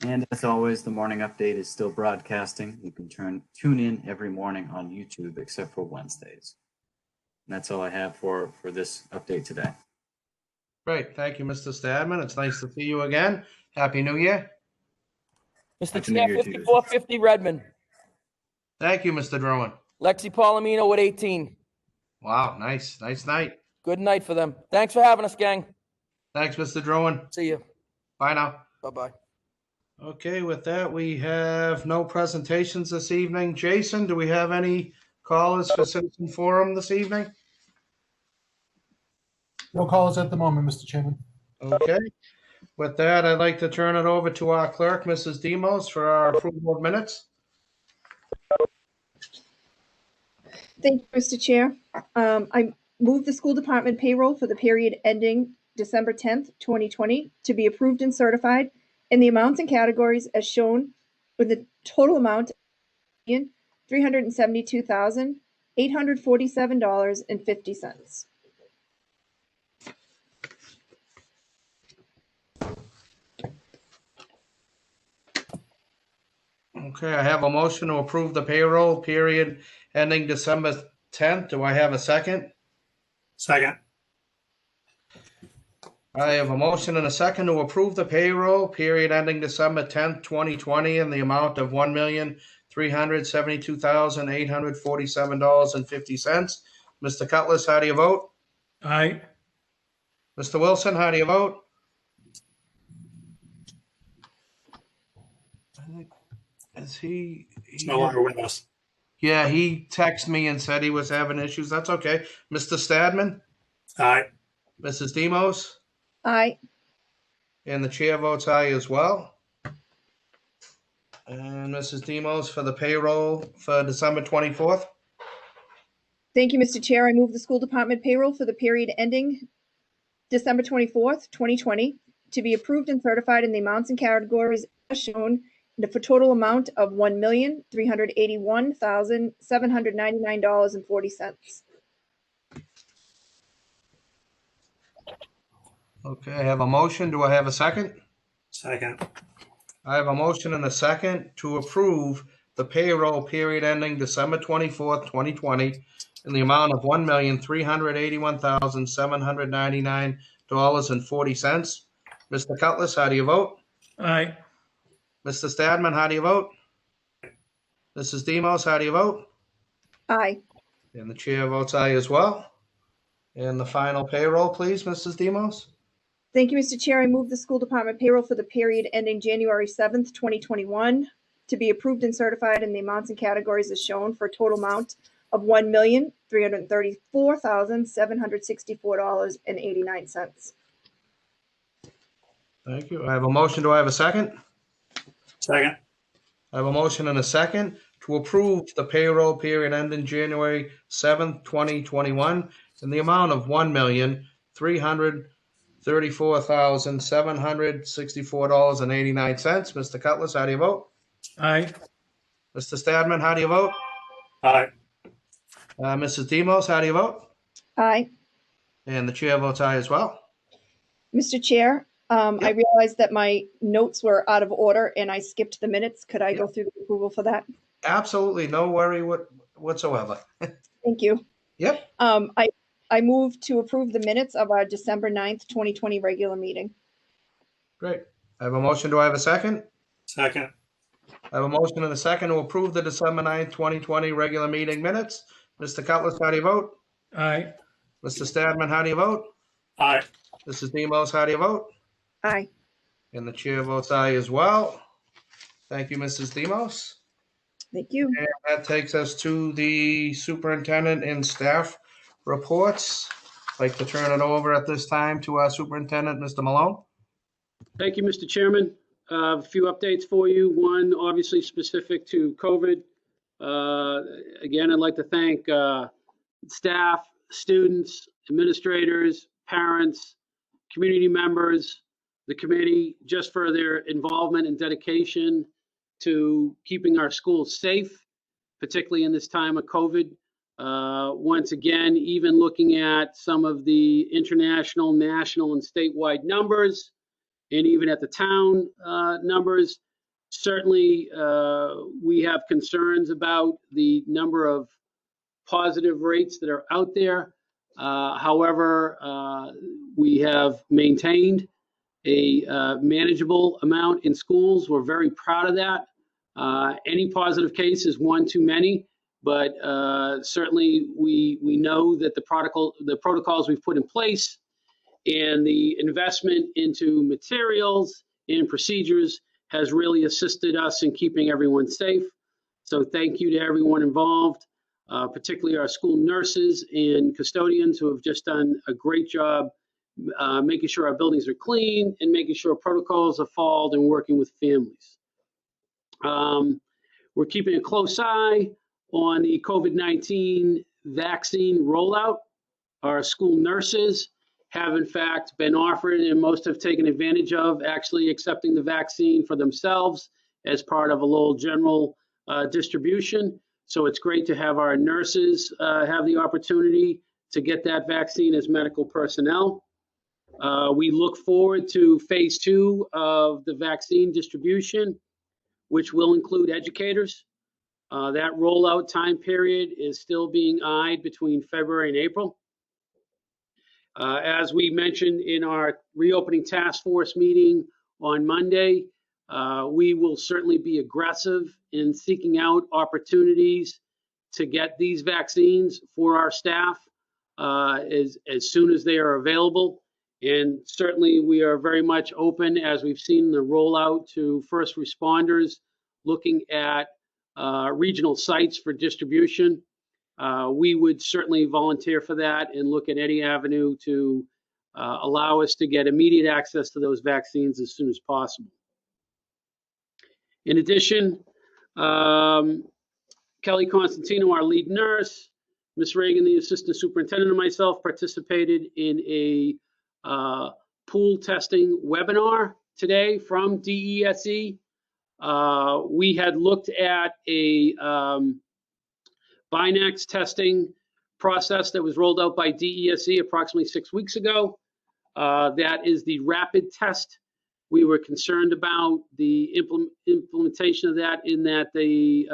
And as always, the morning update is still broadcasting. You can tune in every morning on YouTube except for Wednesdays. And that's all I have for this update today. Great. Thank you, Mr. Stadman. It's nice to see you again. Happy New Year. Mr. Chair, 5450 Redmond. Thank you, Mr. Druin. Lexi Palomino with 18. Wow, nice. Nice night. Good night for them. Thanks for having us, gang. Thanks, Mr. Druin. See you. Bye now. Bye-bye. Okay, with that, we have no presentations this evening. Jason, do we have any callers for Citizen Forum this evening? No callers at the moment, Mr. Chairman. Okay. With that, I'd like to turn it over to our clerk, Mrs. Demos, for our approval of minutes. Thank you, Mr. Chair. I move the school department payroll for the period ending December 10th, 2020 to be approved and certified in the amounts and categories as shown with the total amount of $372,847.50. Okay, I have a motion to approve the payroll period ending December 10th. Do I have a second? Second. I have a motion and a second to approve the payroll period ending December 10th, 2020 in the amount of $1,372,847.50. Mr. Cutlass, how do you vote? Aye. Mr. Wilson, how do you vote? Is he no longer with us. Yeah, he texted me and said he was having issues. That's okay. Mr. Stadman? Aye. Mrs. Demos? Aye. And the chair votes aye as well. And Mrs. Demos for the payroll for December 24th. Thank you, Mr. Chair. I move the school department payroll for the period ending December 24th, 2020 to be approved and certified in the amounts and categories as shown for total amount of $1,381,799.40. Okay, I have a motion. Do I have a second? Second. I have a motion and a second to approve the payroll period ending December 24th, 2020 in the amount of $1,381,799.40. Mr. Cutlass, how do you vote? Aye. Mr. Stadman, how do you vote? Mrs. Demos, how do you vote? Aye. And the chair votes aye as well. And the final payroll, please, Mrs. Demos. Thank you, Mr. Chair. I move the school department payroll for the period ending January 7th, 2021 to be approved and certified in the amounts and categories as shown for a total amount of $1,334,764.89. Thank you. I have a motion. Do I have a second? Second. I have a motion and a second to approve the payroll period ending January 7th, 2021 in the amount of $1,334,764.89. Mr. Cutlass, how do you vote? Aye. Mr. Stadman, how do you vote? Aye. Mrs. Demos, how do you vote? Aye. And the chair votes aye as well. Mr. Chair, I realized that my notes were out of order and I skipped the minutes. Could I go through the approval for that? Absolutely, no worry whatsoever. Thank you. Yep. I move to approve the minutes of our December 9th, 2020 regular meeting. Great. I have a motion. Do I have a second? Second. I have a motion and a second to approve the December 9th, 2020 regular meeting minutes. Mr. Cutlass, how do you vote? Aye. Mr. Stadman, how do you vote? Aye. Mrs. Demos, how do you vote? Aye. And the chair votes aye as well. Thank you, Mrs. Demos. Thank you. And that takes us to the superintendent and staff reports. I'd like to turn it over at this time to our superintendent, Mr. Malone. Thank you, Mr. Chairman. A few updates for you. One, obviously specific to COVID. Again, I'd like to thank staff, students, administrators, parents, community members, the committee, just for their involvement and dedication to keeping our schools safe, particularly in this time of COVID. Once again, even looking at some of the international, national, and statewide numbers, and even at the town numbers, certainly we have concerns about the number of positive rates that are out there. However, we have maintained a manageable amount in schools. We're very proud of that. Any positive case is one too many, but certainly we know that the protocols we've put in place and the investment into materials and procedures has really assisted us in keeping everyone safe. So thank you to everyone involved, particularly our school nurses and custodians who have just done a great job making sure our buildings are clean and making sure protocols are followed and working with families. We're keeping a close eye on the COVID-19 vaccine rollout. Our school nurses have in fact been offered, and most have taken advantage of, actually accepting the vaccine for themselves as part of a little general distribution. So it's great to have our nurses have the opportunity to get that vaccine as medical personnel. We look forward to phase 2 of the vaccine distribution, which will include educators. That rollout time period is still being eyed between February and April. As we mentioned in our reopening task force meeting on Monday, we will certainly be aggressive in seeking out opportunities to get these vaccines for our staff as soon as they are available. And certainly we are very much open, as we've seen the rollout to first responders, looking at regional sites for distribution. We would certainly volunteer for that and look at any avenue to allow us to get immediate access to those vaccines as soon as possible. In addition, Kelly Constantino, our lead nurse, Ms. Reagan, the assistant superintendent, and myself participated in a pool testing webinar today from DESE. We had looked at a Binax testing process that was rolled out by DESE approximately 6 weeks ago. That is the rapid test. We were concerned about the implementation of that, in that the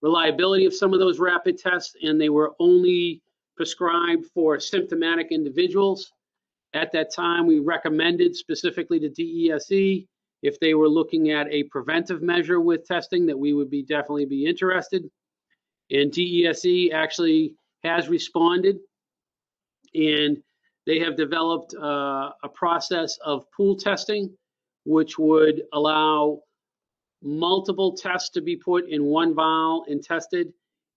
reliability of some of those rapid tests, and they were only prescribed for symptomatic individuals. At that time, we recommended specifically to DESE, if they were looking at a preventive measure with testing, that we would definitely be interested. And DESE actually has responded, and they have developed a process of pool testing, which would allow multiple tests to be put in one vial and tested.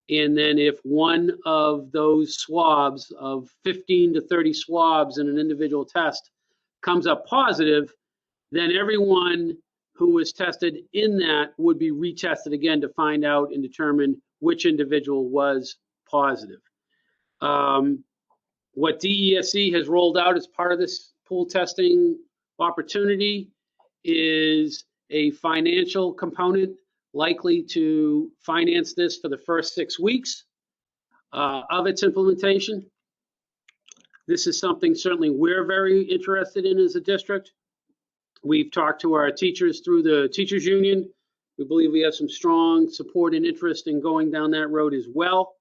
And then if one of those swabs, of 15 to 30 swabs in an individual test, comes up positive, then everyone who was tested in that would be retested again to find out and determine which individual was positive. What DESE has rolled out as part of this pool testing opportunity is a financial component likely to finance this for the first 6 weeks of its implementation. This is something certainly we're very interested in as a district. We've talked to our teachers through the teachers union. We believe we have some strong support and interest in going down that road as well.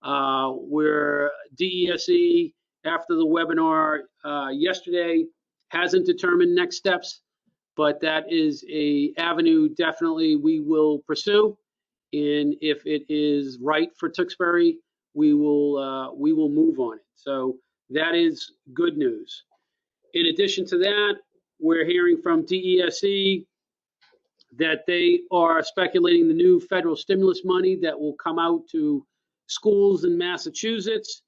Where DESE, after the webinar yesterday, hasn't determined next steps, but that is a avenue definitely we will pursue. And if it is right for Tewksbury, we will move on it. So that is good news. In addition to that, we're hearing from DESE that they are speculating the new federal stimulus money that will come out to schools in Massachusetts,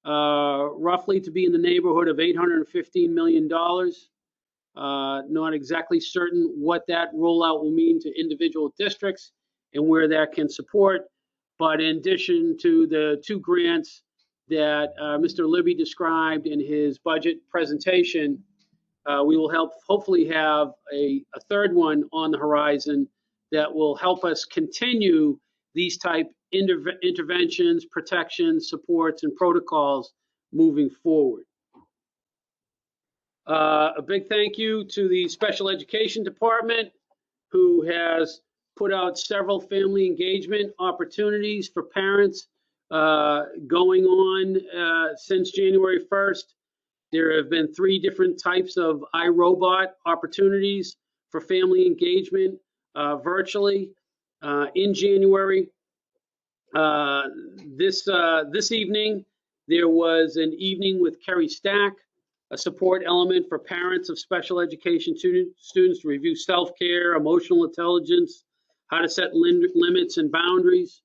roughly to be in the neighborhood of $815 million. Not exactly certain what that rollout will mean to individual districts and where that can support. But in addition to the 2 grants that Mr. Libby described in his budget presentation, we will hopefully have a 3rd one on the horizon that will help us continue these type interventions, protections, supports, and protocols moving forward. A big thank you to the Special Education Department, who has put out several family engagement opportunities for parents going on since January 1st. There have been 3 different types of iRobot opportunities for family engagement virtually in January. This evening, there was an evening with Kerry Stack, a support element for parents of special education students to review self-care, emotional intelligence, how to set limits and boundaries.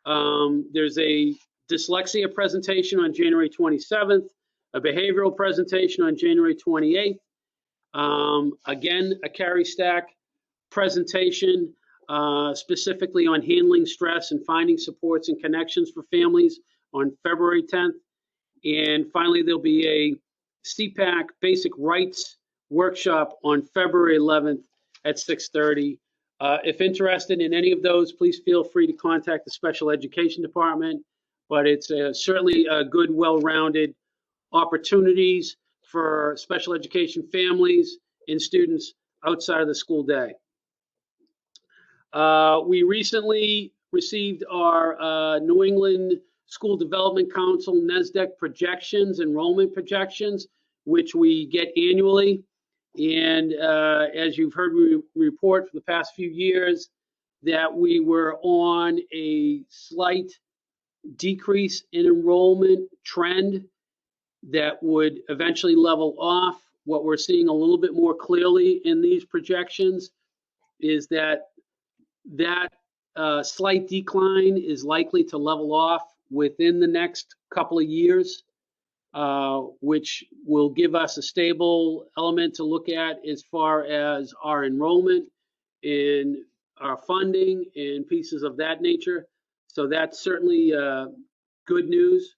There's a dyslexia presentation on January 27th, a behavioral presentation on January 28th. Again, a Kerry Stack presentation specifically on handling stress and finding supports and connections for families on February 10th. And finally, there'll be a CPAC basic rights workshop on February 11th at 6:30. If interested in any of those, please feel free to contact the Special Education Department. But it's certainly a good, well-rounded opportunities for special education families and students outside of the school day. We recently received our New England School Development Council NESDEC projections, enrollment projections, which we get annually. And as you've heard me report for the past few years, that we were on a slight decrease in enrollment trend that would eventually level off. What we're seeing a little bit more clearly in these projections is that slight decline is likely to level off within the next couple of years, which will give us a stable element to look at as far as our enrollment and our funding and pieces of that nature. So that's certainly good news.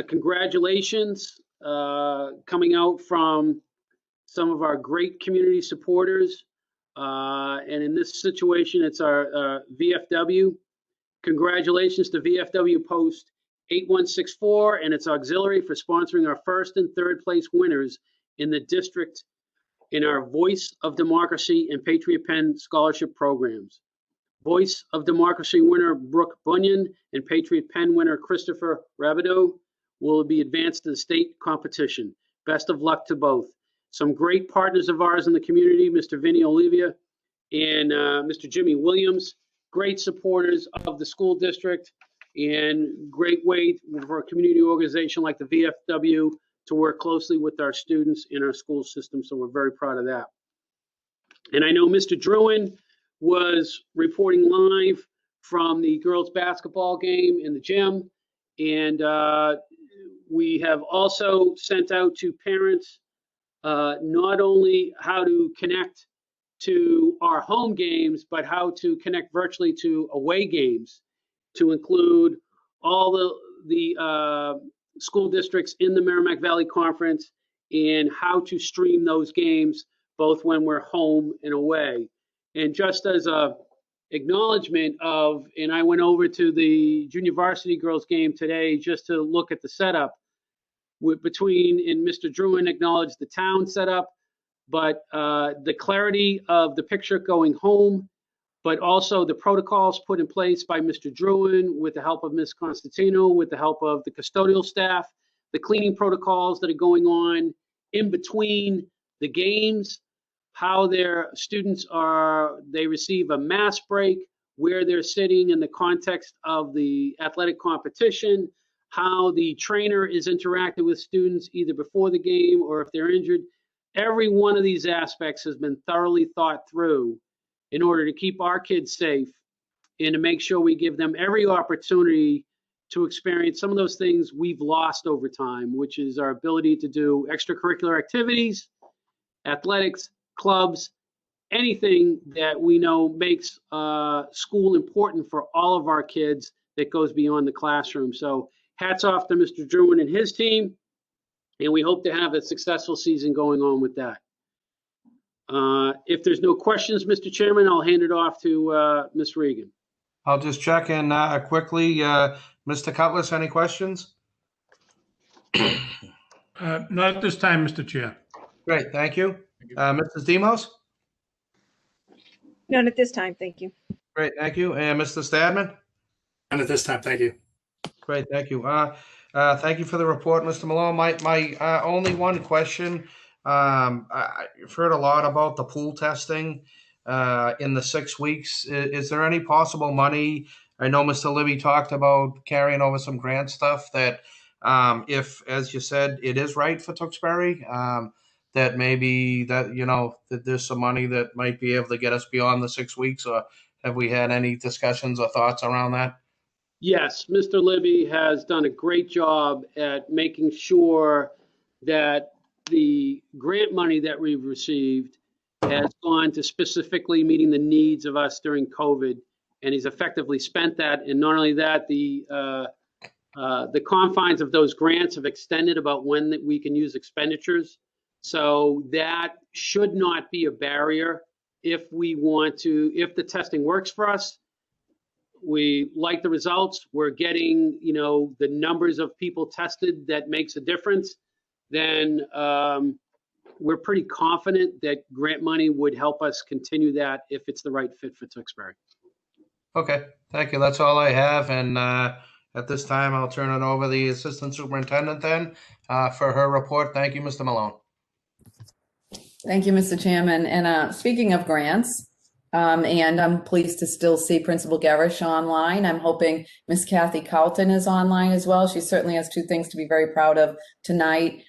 Congratulations coming out from some of our great community supporters. And in this situation, it's our VFW. Congratulations to VFW Post 8164 and its auxiliary for sponsoring our 1st and 3rd place winners in the district in our Voice of Democracy and Patriot Pen scholarship programs. Voice of Democracy winner Brooke Bunyan and Patriot Pen winner Christopher Rabideau will be advanced to the state competition. Best of luck to both. Some great partners of ours in the community, Mr. Vinny Olivia and Mr. Jimmy Williams, great supporters of the school district and great way for a community organization like the VFW to work closely with our students in our school system. So we're very proud of that. And I know Mr. Druin was reporting live from the girls basketball game in the gym. And we have also sent out to parents not only how to connect to our home games, but how to connect virtually to away games, to include all the school districts in the Merrimack Valley Conference and how to stream those games both when we're home and away. And just as a acknowledgement of, and I went over to the junior varsity girls game today just to look at the setup between, and Mr. Druin acknowledged the town setup, but the clarity of the picture going home, but also the protocols put in place by Mr. Druin with the help of Ms. Constantino, with the help of the custodial staff, the cleaning protocols that are going on in between the games, how their students they receive a mask break, where they're sitting in the context of the athletic competition, how the trainer is interacting with students either before the game or if they're injured. Every one of these aspects has been thoroughly thought through in order to keep our kids safe and to make sure we give them every opportunity to experience some of those things we've lost over time, which is our ability to do extracurricular activities, athletics, clubs, anything that we know makes school important for all of our kids that goes beyond the classroom. So hats off to Mr. Druin and his team, and we hope to have a successful season going on with that. If there's no questions, Mr. Chairman, I'll hand it off to Ms. Regan. I'll just check in quickly. Mr. Cutlass, any questions? Not at this time, Mr. Chair. Great, thank you. Mrs. Demos? None at this time, thank you. Great, thank you. And Mr. Stadman? None at this time, thank you. Great, thank you. Thank you for the report, Mr. Malone. My only one question, I've heard a lot about the pool testing in the 6 weeks. Is there any possible money? I know Mr. Libby talked about carrying over some grant stuff that if, as you said, it is right for Tewksbury, that maybe that, that there's some money that might be able to get us beyond the 6 weeks, or have we had any discussions or thoughts around that? Yes, Mr. Libby has done a great job at making sure that the grant money that we've received has gone to specifically meeting the needs of us during COVID, and he's effectively spent that. And not only that, the confines of those grants have extended about when we can use expenditures. So that should not be a barrier if we want to, if the testing works for us. We like the results. We're getting, the numbers of people tested that makes a difference. Then we're pretty confident that grant money would help us continue that if it's the right fit for Tewksbury. Okay, thank you. That's all I have. And at this time, I'll turn it over to the Assistant Superintendent then for her report. Thank you, Mr. Malone. Thank you, Mr. Chairman. And speaking of grants, and I'm pleased to still see Principal Garish online. I'm hoping Miss Kathy Carlton is online as well. She certainly has two things to be very proud of tonight.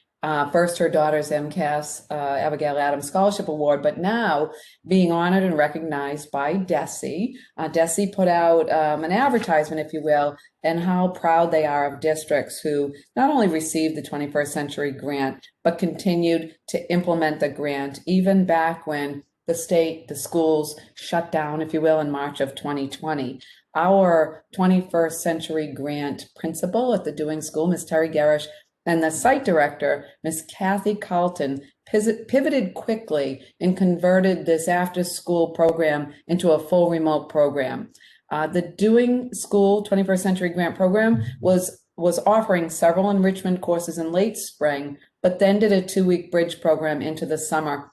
First, her daughter's MCAS Abigail Adams Scholarship Award, but now being honored and recognized by DESE. DESE put out an advertisement, if you will, and how proud they are of districts who not only received the 21st Century Grant, but continued to implement the grant even back when the state, the schools shut down, if you will, in March of 2020. Our 21st Century Grant principal at the Doing School, Ms. Terry Garish, and the site director, Ms. Kathy Carlton, pivoted quickly and converted this after-school program into a full remote program. The Doing School 21st Century Grant program was offering several enrichment courses in late spring, but then did a 2-week bridge program into the summer,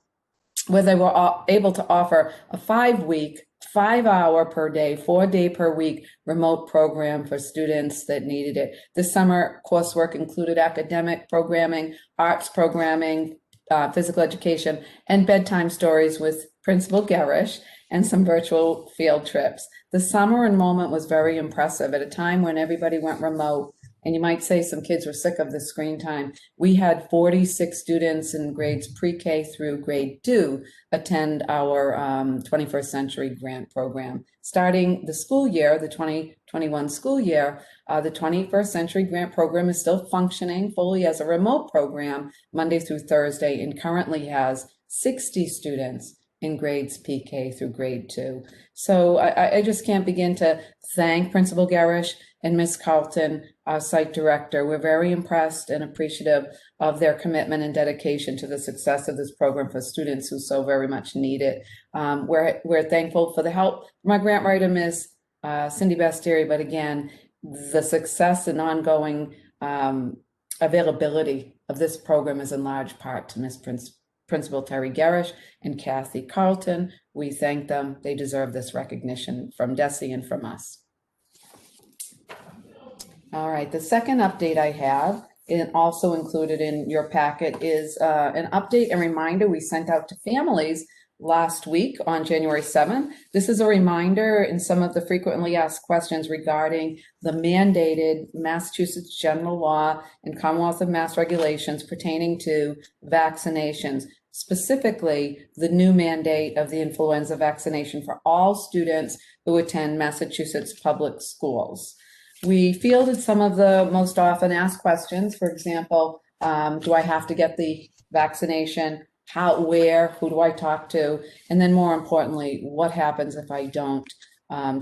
where they were able to offer a 5-week, 5-hour per day, 4-day per week remote program for students that needed it. This summer coursework included academic programming, arts programming, physical education, and bedtime stories with Principal Garish, and some virtual field trips. The summer enrollment was very impressive. At a time when everybody went remote, And you might say some kids were sick of the screen time. We had 46 students in grades pre-K through grade 2 attend our 21st Century Grant Program. Starting the school year, the 2021 school year, the 21st Century Grant Program is still functioning fully as a remote program Monday through Thursday, and currently has 60 students in grades PK through grade 2. So I just can't begin to thank Principal Garish and Ms. Carlton, our site director. We're very impressed and appreciative of their commitment and dedication to the success of this program for students who so very much need it. We're thankful for the help from our grant writer, Ms. Cindy Bastieri, but again, the success and ongoing availability of this program is in large part to Principal Terry Garish and Kathy Carlton. We thank them. They deserve this recognition from DESE and from us. All right, the second update I have, and also included in your packet, is an update and reminder we sent out to families last week on January 7th. This is a reminder in some of the frequently asked questions regarding the mandated Massachusetts general law and Commonwealth of Mass regulations pertaining to vaccinations, specifically the new mandate of the influenza vaccination for all students who attend Massachusetts public schools. We fielded some of the most often asked questions. For example, do I have to get the vaccination? How, where, who do I talk to? And then more importantly, what happens if I don't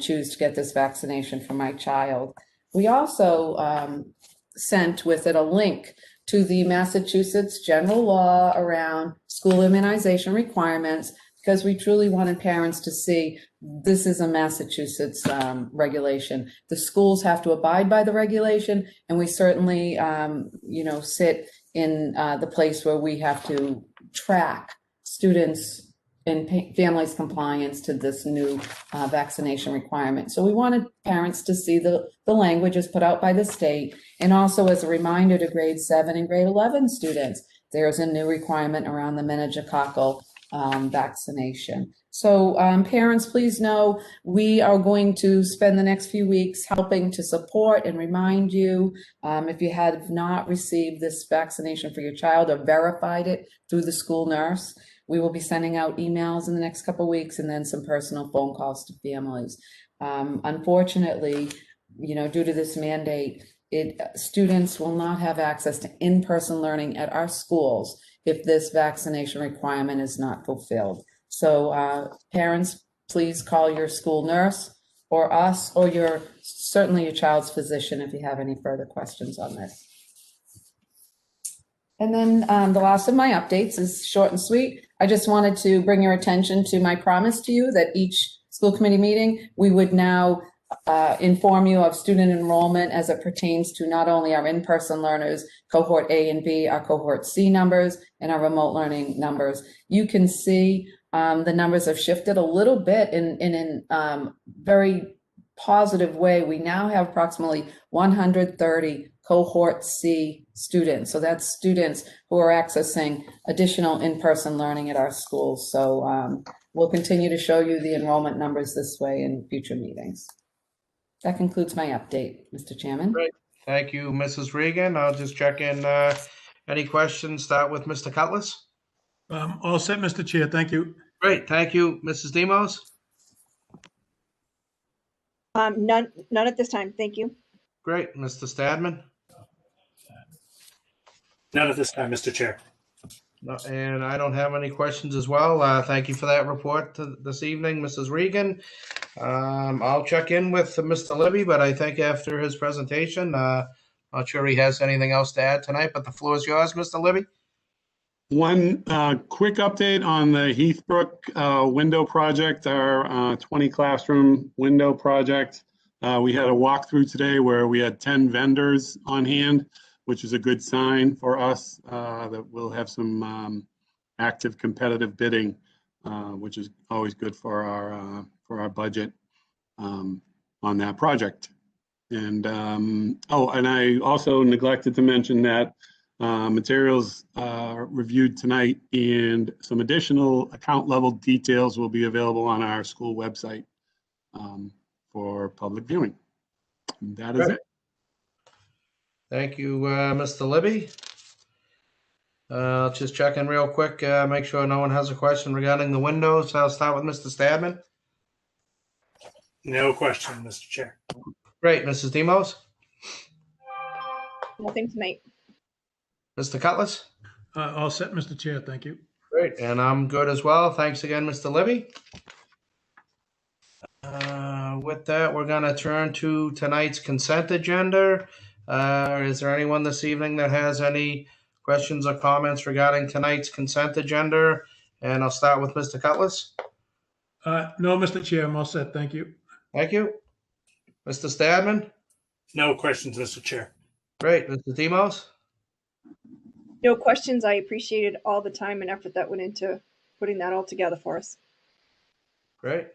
choose to get this vaccination for my child? We also sent with it a link to the Massachusetts general law around school immunization requirements, because we truly wanted parents to see this is a Massachusetts regulation. The schools have to abide by the regulation, and we certainly, sit in the place where we have to track students and families' compliance to this new vaccination requirement. So we wanted parents to see the language as put out by the state, and also as a reminder to grade 7 and grade 11 students, there's a new requirement around the meningococcal vaccination. So parents, please know we are going to spend the next few weeks helping to support and remind you if you have not received this vaccination for your child or verified it through the school nurse. We will be sending out emails in the next couple of weeks and then some personal phone calls to families. Unfortunately, due to this mandate, students will not have access to in-person learning at our schools if this vaccination requirement is not fulfilled. So parents, please call your school nurse or us or certainly your child's physician if you have any further questions on this. And then the last of my updates is short and sweet. I just wanted to bring your attention to my promise to you that each school committee meeting, we would now inform you of student enrollment as it pertains to not only our in-person learners, cohort A and B, our cohort C numbers, and our remote learning numbers. You can see the numbers have shifted a little bit in a very positive way. We now have approximately 130 cohort C students. So that's students who are accessing additional in-person learning at our schools. So we'll continue to show you the enrollment numbers this way in future meetings. That concludes my update, Mr. Chairman. Great. Thank you, Mrs. Regan. I'll just check in. Any questions? Start with Mr. Cutlass. All set, Mr. Chair. Thank you. Great. Thank you, Mrs. Demos. None at this time. Thank you. Great. Mr. Stadman. None at this time, Mr. Chair. No, and I don't have any questions as well. Thank you for that report this evening, Mrs. Regan. I'll check in with Mr. Libby, but I think after his presentation, not sure he has anything else to add tonight, but the floor is yours, Mr. Libby. One quick update on the Heathbrook window project, our 20 classroom window project. We had a walkthrough today where we had 10 vendors on hand, which is a good sign for us that we'll have some active competitive bidding, which is always good for our budget on that project. And and I also neglected to mention that materials reviewed tonight and some additional account level details will be available on our school website for public viewing. And that is it. Thank you, Mr. Libby. Just checking real quick, make sure no one has a question regarding the windows. I'll start with Mr. Stadman. No question, Mr. Chair. Great. Mrs. Demos? Nothing tonight. Mr. Cutlass? All set, Mr. Chair. Thank you. Great. And I'm good as well. Thanks again, Mr. Libby. With that, we're going to turn to tonight's consent agenda. Is there anyone this evening that has any questions or comments regarding tonight's consent agenda? And I'll start with Mr. Cutlass. No, Mr. Chair, I'm all set. Thank you. Thank you. Mr. Stadman? No questions, Mr. Chair. Great. Mr. Demos? No questions. I appreciated all the time and effort that went into putting that all together for us. Great.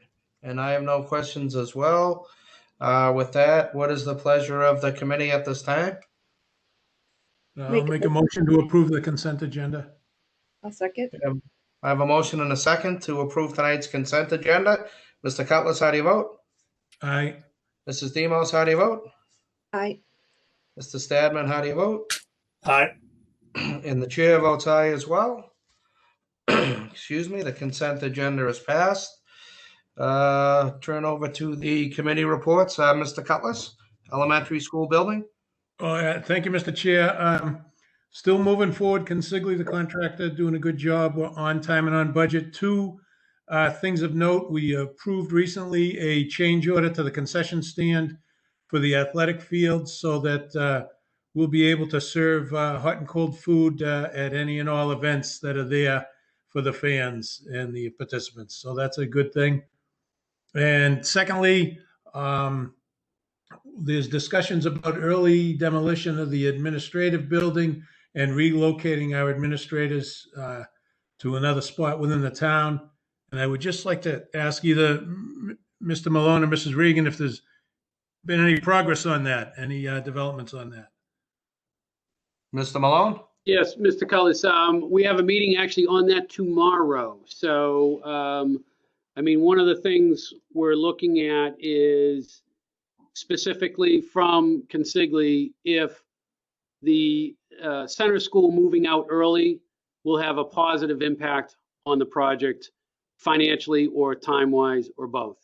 And I have no questions as well. With that, what is the pleasure of the committee at this time? I'll make a motion to approve the consent agenda. I'll second. I have a motion and a second to approve tonight's consent agenda. Mr. Cutlass, how do you vote? Aye. Mrs. Demos, how do you vote? Aye. Mr. Stadman, how do you vote? Aye. And the chair votes aye as well. Excuse me, the consent agenda is passed. Turn over to the committee reports. Mr. Cutlass, elementary school building. Thank you, Mr. Chair. Still moving forward. Consigli, the contractor, doing a good job. We're on time and on budget. Two things of note. We approved recently a change order to the concession stand for the athletic field so that we'll be able to serve hot and cold food at any and all events that are there for the fans and the participants. So that's a good thing. And secondly, there's discussions about early demolition of the administrative building and relocating our administrators to another spot within the town. And I would just like to ask either Mr. Malone or Mrs. Regan if there's been any progress on that, any developments on that. Mr. Malone? Yes, Mr. Cullis, we have a meeting actually on that tomorrow. So, I mean, one of the things we're looking at is specifically from Consigli, if the center school moving out early will have a positive impact on the project financially or time-wise or both.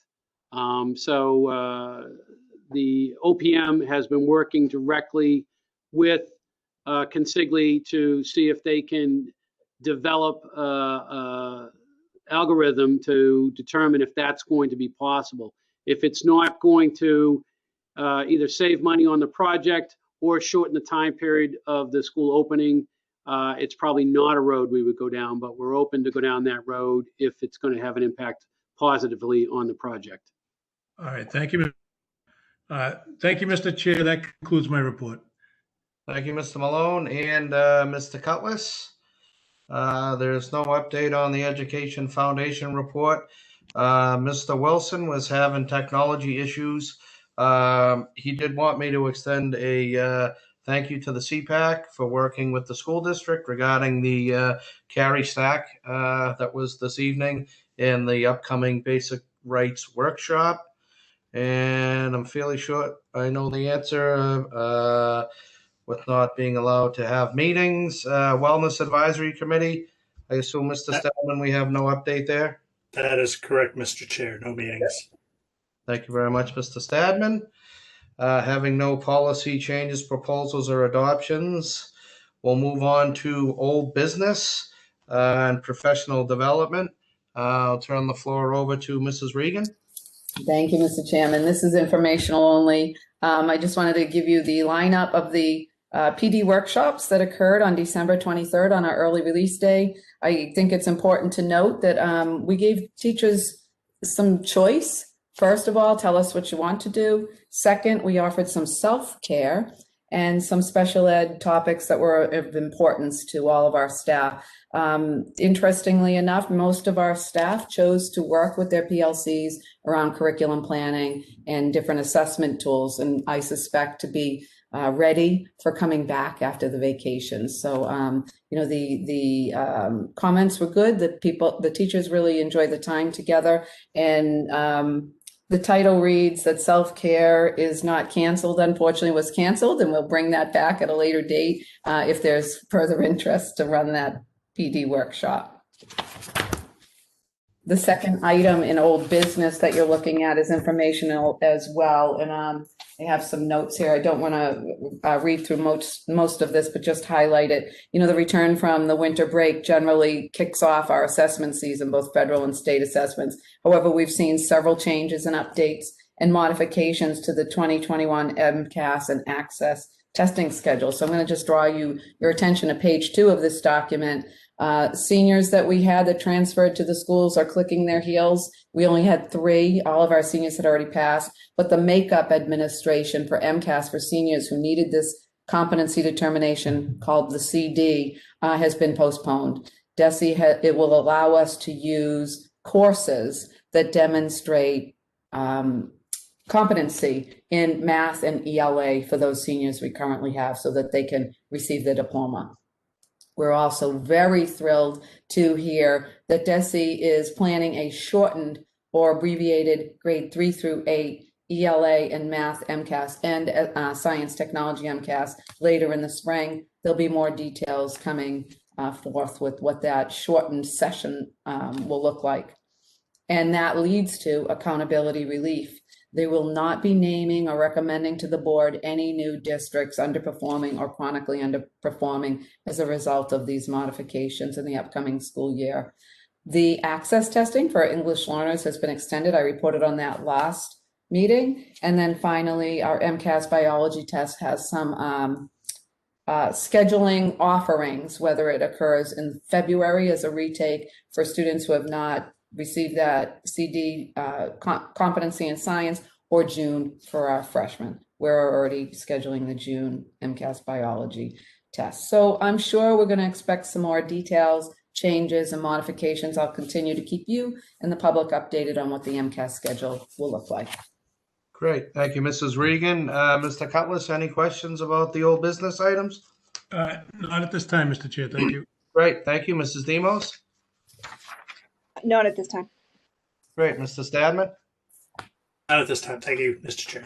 So the OPM has been working directly with Consigli to see if they can develop algorithm to determine if that's going to be possible. If it's not going to either save money on the project or shorten the time period of the school opening, it's probably not a road we would go down, but we're open to go down that road if it's going to have an impact positively on the project. All right, thank you. Thank you, Mr. Chair. That concludes my report. Thank you, Mr. Malone and Mr. Cutlass. There's no update on the Education Foundation report. Mr. Wilson was having technology issues. He did want me to extend a thank you to the CPAC for working with the school district regarding the carry stack that was this evening in the upcoming basic rights workshop. And I'm fairly sure I know the answer. With not being allowed to have meetings, Wellness Advisory Committee, I assume, Mr. Stedman, we have no update there? That is correct, Mr. Chair. No meetings. Thank you very much, Mr. Stadman. Having no policy changes, proposals, or adoptions, we'll move on to old business and professional development. I'll turn the floor over to Mrs. Regan. Thank you, Mr. Chairman. This is informational only. I just wanted to give you the lineup of the PD workshops that occurred on December 23rd on our early release day. I think it's important to note that we gave teachers some choice. First of all, tell us what you want to do. Second, we offered some self-care and some special ed topics that were of importance to all of our staff. Interestingly enough, most of our staff chose to work with their PLCs around curriculum planning and different assessment tools, and I suspect to be ready for coming back after the vacation. So, the comments were good. The teachers really enjoyed the time together, and The title reads that self-care is not canceled, unfortunately was canceled, and we'll bring that back at a later date if there's further interest to run that PD workshop. The second item in old business that you're looking at is informational as well. And I have some notes here. I don't want to read through most of this, but just highlight it. You know, the return from the winter break generally kicks off our assessment season, both federal and state assessments. However, we've seen several changes and updates and modifications to the 2021 MCAS and Access testing schedule. So I'm going to just draw your attention to page 2 of this document. Seniors that we had that transferred to the schools are clicking their heels. We only had 3. All of our seniors had already passed, but the makeup administration for MCAS for seniors who needed this competency determination called the CD has been postponed. DESE, it will allow us to use courses that demonstrate competency in math and ELA for those seniors we currently have so that they can receive their diploma. We're also very thrilled to hear that DESE is planning a shortened or abbreviated grade 3 through 8 ELA and math MCAS and science technology MCAS later in the spring. There'll be more details coming forth with what that shortened session will look like. And that leads to accountability relief. They will not be naming or recommending to the board any new districts underperforming or chronically underperforming as a result of these modifications in the upcoming school year. The access testing for English learners has been extended. I reported on that last meeting. And then finally, our MCAS biology test has some scheduling offerings, whether it occurs in February as a retake for students who have not receive that CD competency in science, or June for our freshmen. We're already scheduling the June MCAS biology test. So I'm sure we're going to expect some more details, changes, and modifications. I'll continue to keep you and the public updated on what the MCAS schedule will look like. Great. Thank you, Mrs. Regan. Mr. Cutlass, any questions about the old business items? Not at this time, Mr. Chair. Thank you. Great. Thank you, Mrs. Demos. Not at this time. Great. Mr. Stadman? Not at this time. Thank you, Mr. Chair.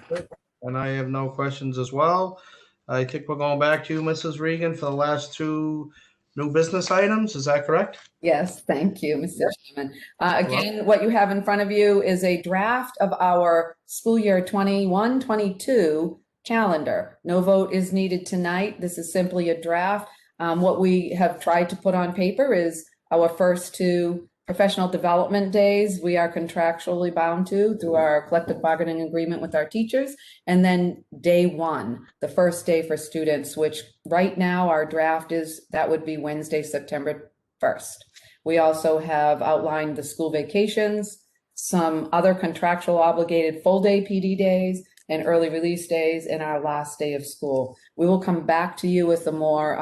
And I have no questions as well. I think we're going back to you, Mrs. Regan, for the last 2 new business items. Is that correct? Yes, thank you, Mr. Chairman. Again, what you have in front of you is a draft of our school year 21-22 calendar. No vote is needed tonight. This is simply a draft. What we have tried to put on paper is our first 2 professional development days we are contractually bound to through our collective bargaining agreement with our teachers. And then day 1, the first day for students, which right now our draft is, that would be Wednesday, September 1st. We also have outlined the school vacations, some other contractual obligated full day PD days, and early release days, and our last day of school. We will come back to you with a more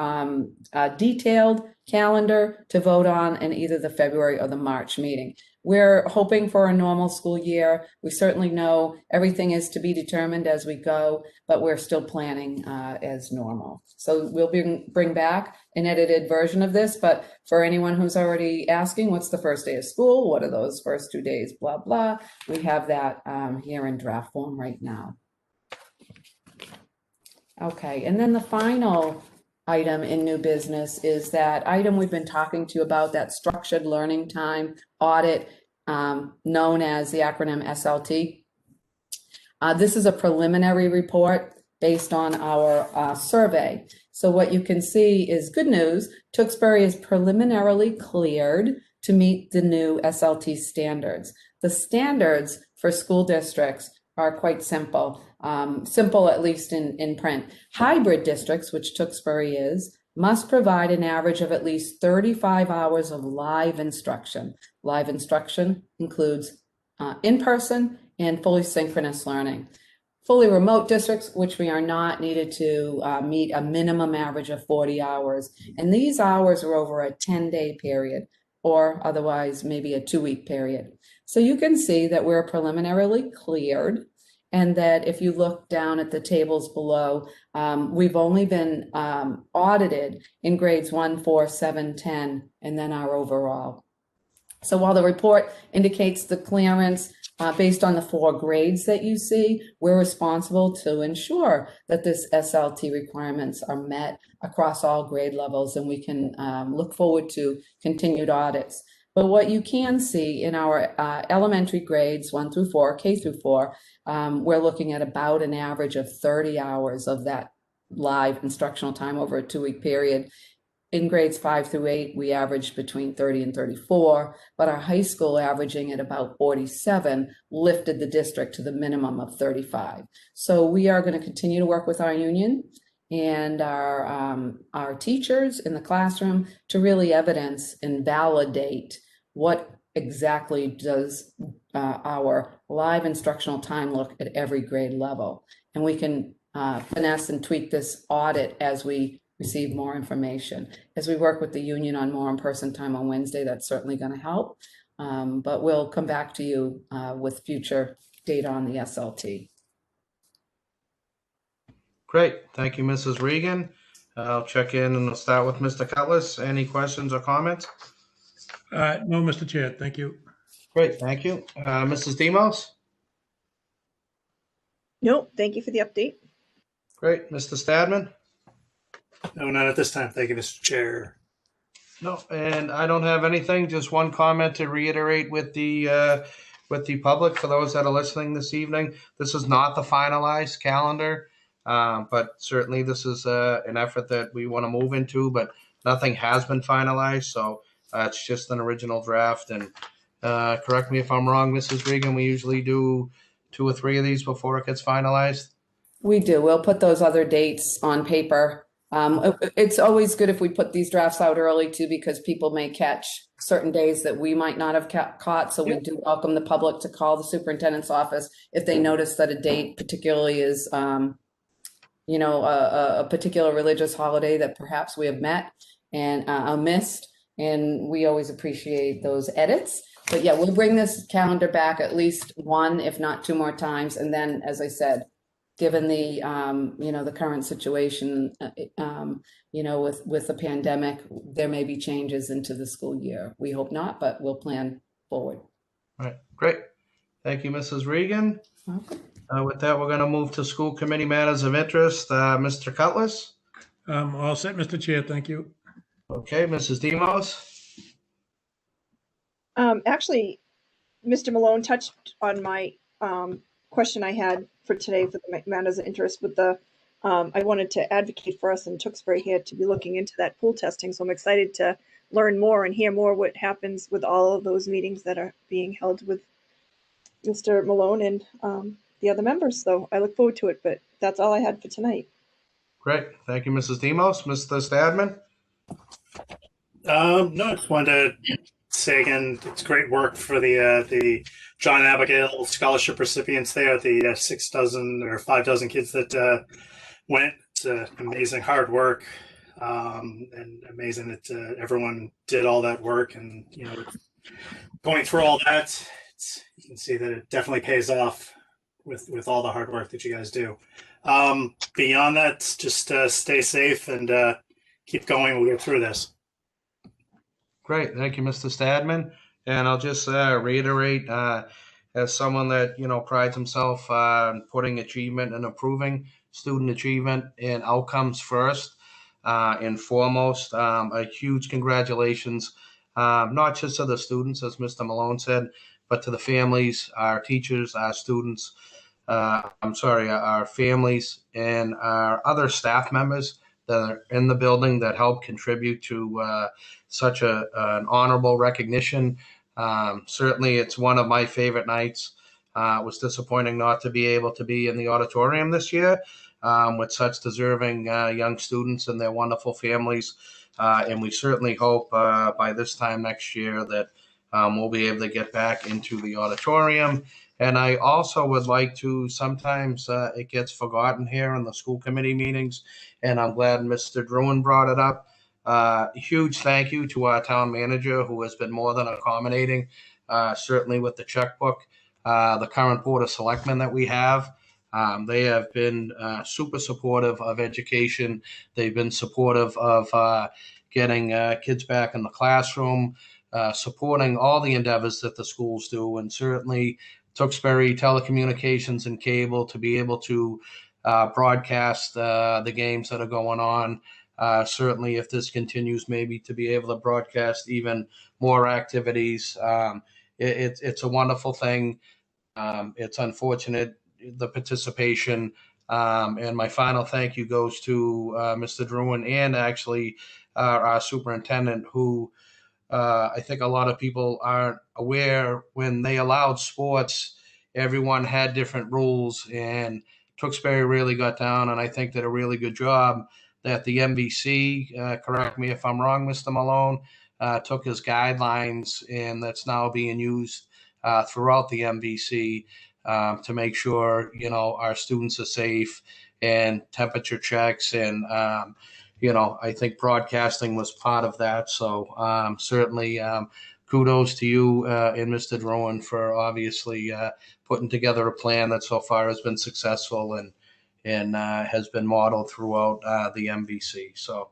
detailed calendar to vote on in either the February or the March meeting. We're hoping for a normal school year. We certainly know everything is to be determined as we go, but we're still planning as normal. So we'll bring back an edited version of this, but for anyone who's already asking, what's the first day of school? What are those first 2 days? Blah, blah. We have that here in draft form right now. Okay, and then the final item in new business is that item we've been talking to you about, that structured learning time audit, known as the acronym SLT. This is a preliminary report based on our survey. So what you can see is good news. Tewksbury is preliminarily cleared to meet the new SLT standards. The standards for school districts are quite simple. Simple, at least in print. Hybrid districts, which Tewksbury is, must provide an average of at least 35 hours of live instruction. Live instruction includes in-person and fully synchronous learning. Fully remote districts, which we are not, needed to meet a minimum average of 40 hours. And these hours are over a 10-day period, or otherwise maybe a 2-week period. So you can see that we're preliminarily cleared, and that if you look down at the tables below, we've only been audited in grades 1, 4, 7, 10, and then our overall. So while the report indicates the clearance, based on the 4 grades that you see, we're responsible to ensure that this SLT requirements are met across all grade levels, and we can look forward to continued audits. But what you can see in our elementary grades 1 through 4, K through 4, we're looking at about an average of 30 hours of that live instructional time over a 2-week period. In grades 5 through 8, we averaged between 30 and 34, but our high school averaging at about 47 lifted the district to the minimum of 35. So we are going to continue to work with our union and our teachers in the classroom to really evidence and validate what exactly does our live instructional time look at every grade level. And we can finesse and tweak this audit as we receive more information. As we work with the union on more in-person time on Wednesday, that's certainly going to help. But we'll come back to you with future data on the SLT. Great. Thank you, Mrs. Regan. I'll check in and I'll start with Mr. Cutlass. Any questions or comments? No, Mr. Chair, thank you. Great. Thank you. Mrs. Demos? Nope, thank you for the update. Great. Mr. Stadman? No, not at this time. Thank you, Mr. Chair. No, and I don't have anything. Just one comment to reiterate with the public for those that are listening this evening. This is not the finalized calendar, but certainly this is an effort that we want to move into. But nothing has been finalized, so it's just an original draft. And correct me if I'm wrong, Mrs. Regan. We usually do 2 or 3 of these before it gets finalized. We do. We'll put those other dates on paper. It's always good if we put these drafts out early too, because people may catch certain days that we might not have caught. So we do welcome the public to call the superintendent's office if they notice that a date particularly is, a particular religious holiday that perhaps we have met and missed. And we always appreciate those edits. But yeah, we'll bring this calendar back at least 1, if not 2 more times. And then, as I said, given the, the current situation, with the pandemic, there may be changes into the school year. We hope not, but we'll plan forward. All right, great. Thank you, Mrs. Regan. Okay. With that, we're going to move to school committee matters of interest. Mr. Cutlass? All set, Mr. Chair, thank you. Okay, Mrs. Demos? Actually, Mr. Malone touched on my question I had for today for the matters of interest with the, I wanted to advocate for us in Tewksbury here to be looking into that pool testing. So I'm excited to learn more and hear more what happens with all of those meetings that are being held with Mr. Malone and the other members. So I look forward to it, but that's all I had for tonight. Great. Thank you, Mrs. Demos. Mr. Stadman? No, I just wanted to say again, it's great work for the John and Abigail scholarship recipients there, the 6 dozen or 5 dozen kids that went. It's amazing hard work, and amazing that everyone did all that work. And going through all that, you can see that it definitely pays off with all the hard work that you guys do. Beyond that, just stay safe and keep going. We'll get through this. Great. Thank you, Mr. Stadman. And I'll just reiterate, as someone that, prides himself on putting achievement and improving student achievement and outcomes first and foremost, a huge congratulations, not just to the students, as Mr. Malone said, but to the families, our teachers, our students, our families and our other staff members that are in the building that help contribute to such an honorable recognition. Certainly, it's one of my favorite nights. It was disappointing not to be able to be in the auditorium this year with such deserving young students and their wonderful families. And we certainly hope by this time next year that we'll be able to get back into the auditorium. And I also would like to, sometimes it gets forgotten here in the school committee meetings, and I'm glad Mr. Druin brought it up. Huge thank you to our town manager, who has been more than accommodating, certainly with the checkbook. The current Board of Selectmen that we have, they have been super supportive of education. They've been supportive of getting kids back in the classroom, supporting all the endeavors that the schools do, and certainly Tewksbury Telecommunications and Cable to be able to broadcast the games that are going on. Certainly, if this continues, maybe to be able to broadcast even more activities. It's a wonderful thing. It's unfortunate, the participation. And my final thank you goes to Mr. Druin and actually our superintendent, who I think a lot of people aren't aware. When they allowed sports, everyone had different rules, and Tewksbury really got down and I think did a really good job. That the MVC, correct me if I'm wrong, Mr. Malone, took his guidelines, and that's now being used throughout the MVC to make sure, you know, our students are safe, and temperature checks, and you know, I think broadcasting was part of that. So certainly kudos to you and Mr. Druin for obviously putting together a plan that so far has been successful and has been modeled throughout the MVC. So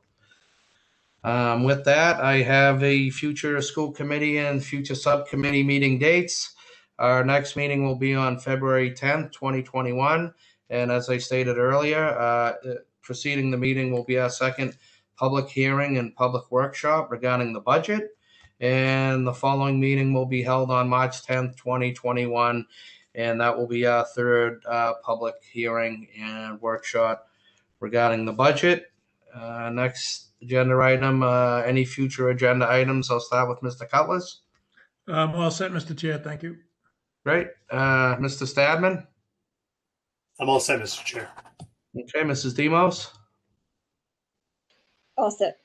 with that, I have a future school committee and future subcommittee meeting dates. Our next meeting will be on February 10th, 2021. And as I stated earlier, preceding the meeting will be our second public hearing and public workshop regarding the budget. And the following meeting will be held on March 10th, 2021. And that will be our third public hearing and workshop regarding the budget. Next agenda item, any future agenda items? I'll start with Mr. Cutlass. All set, Mr. Chair. Thank you. Great. Mr. Stadman? I'm all set, Mr. Chair. Okay, Mrs. Demos? All set.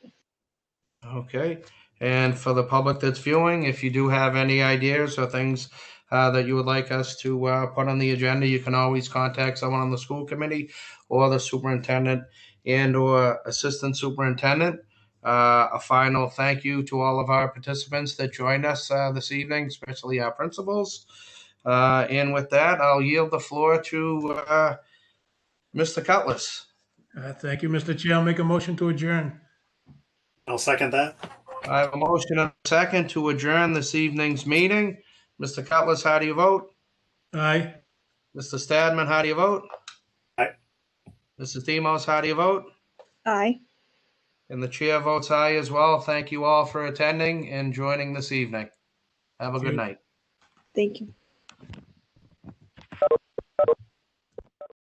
Okay. And for the public that's viewing, if you do have any ideas or things that you would like us to put on the agenda, you can always contact someone on the school committee or the superintendent and or assistant superintendent. A final thank you to all of our participants that joined us this evening, especially our principals. And with that, I'll yield the floor to Mr. Cutlass. Thank you, Mr. Chair. I'll make a motion to adjourn. I'll second that. I have a motion and a second to adjourn this evening's meeting. Mr. Cutlass, how do you vote? Aye. Mr. Stadman, how do you vote? Aye. Mrs. Demos, how do you vote? Aye. And the chair votes aye as well. Thank you all for attending and joining this evening. Have a good night. Thank you.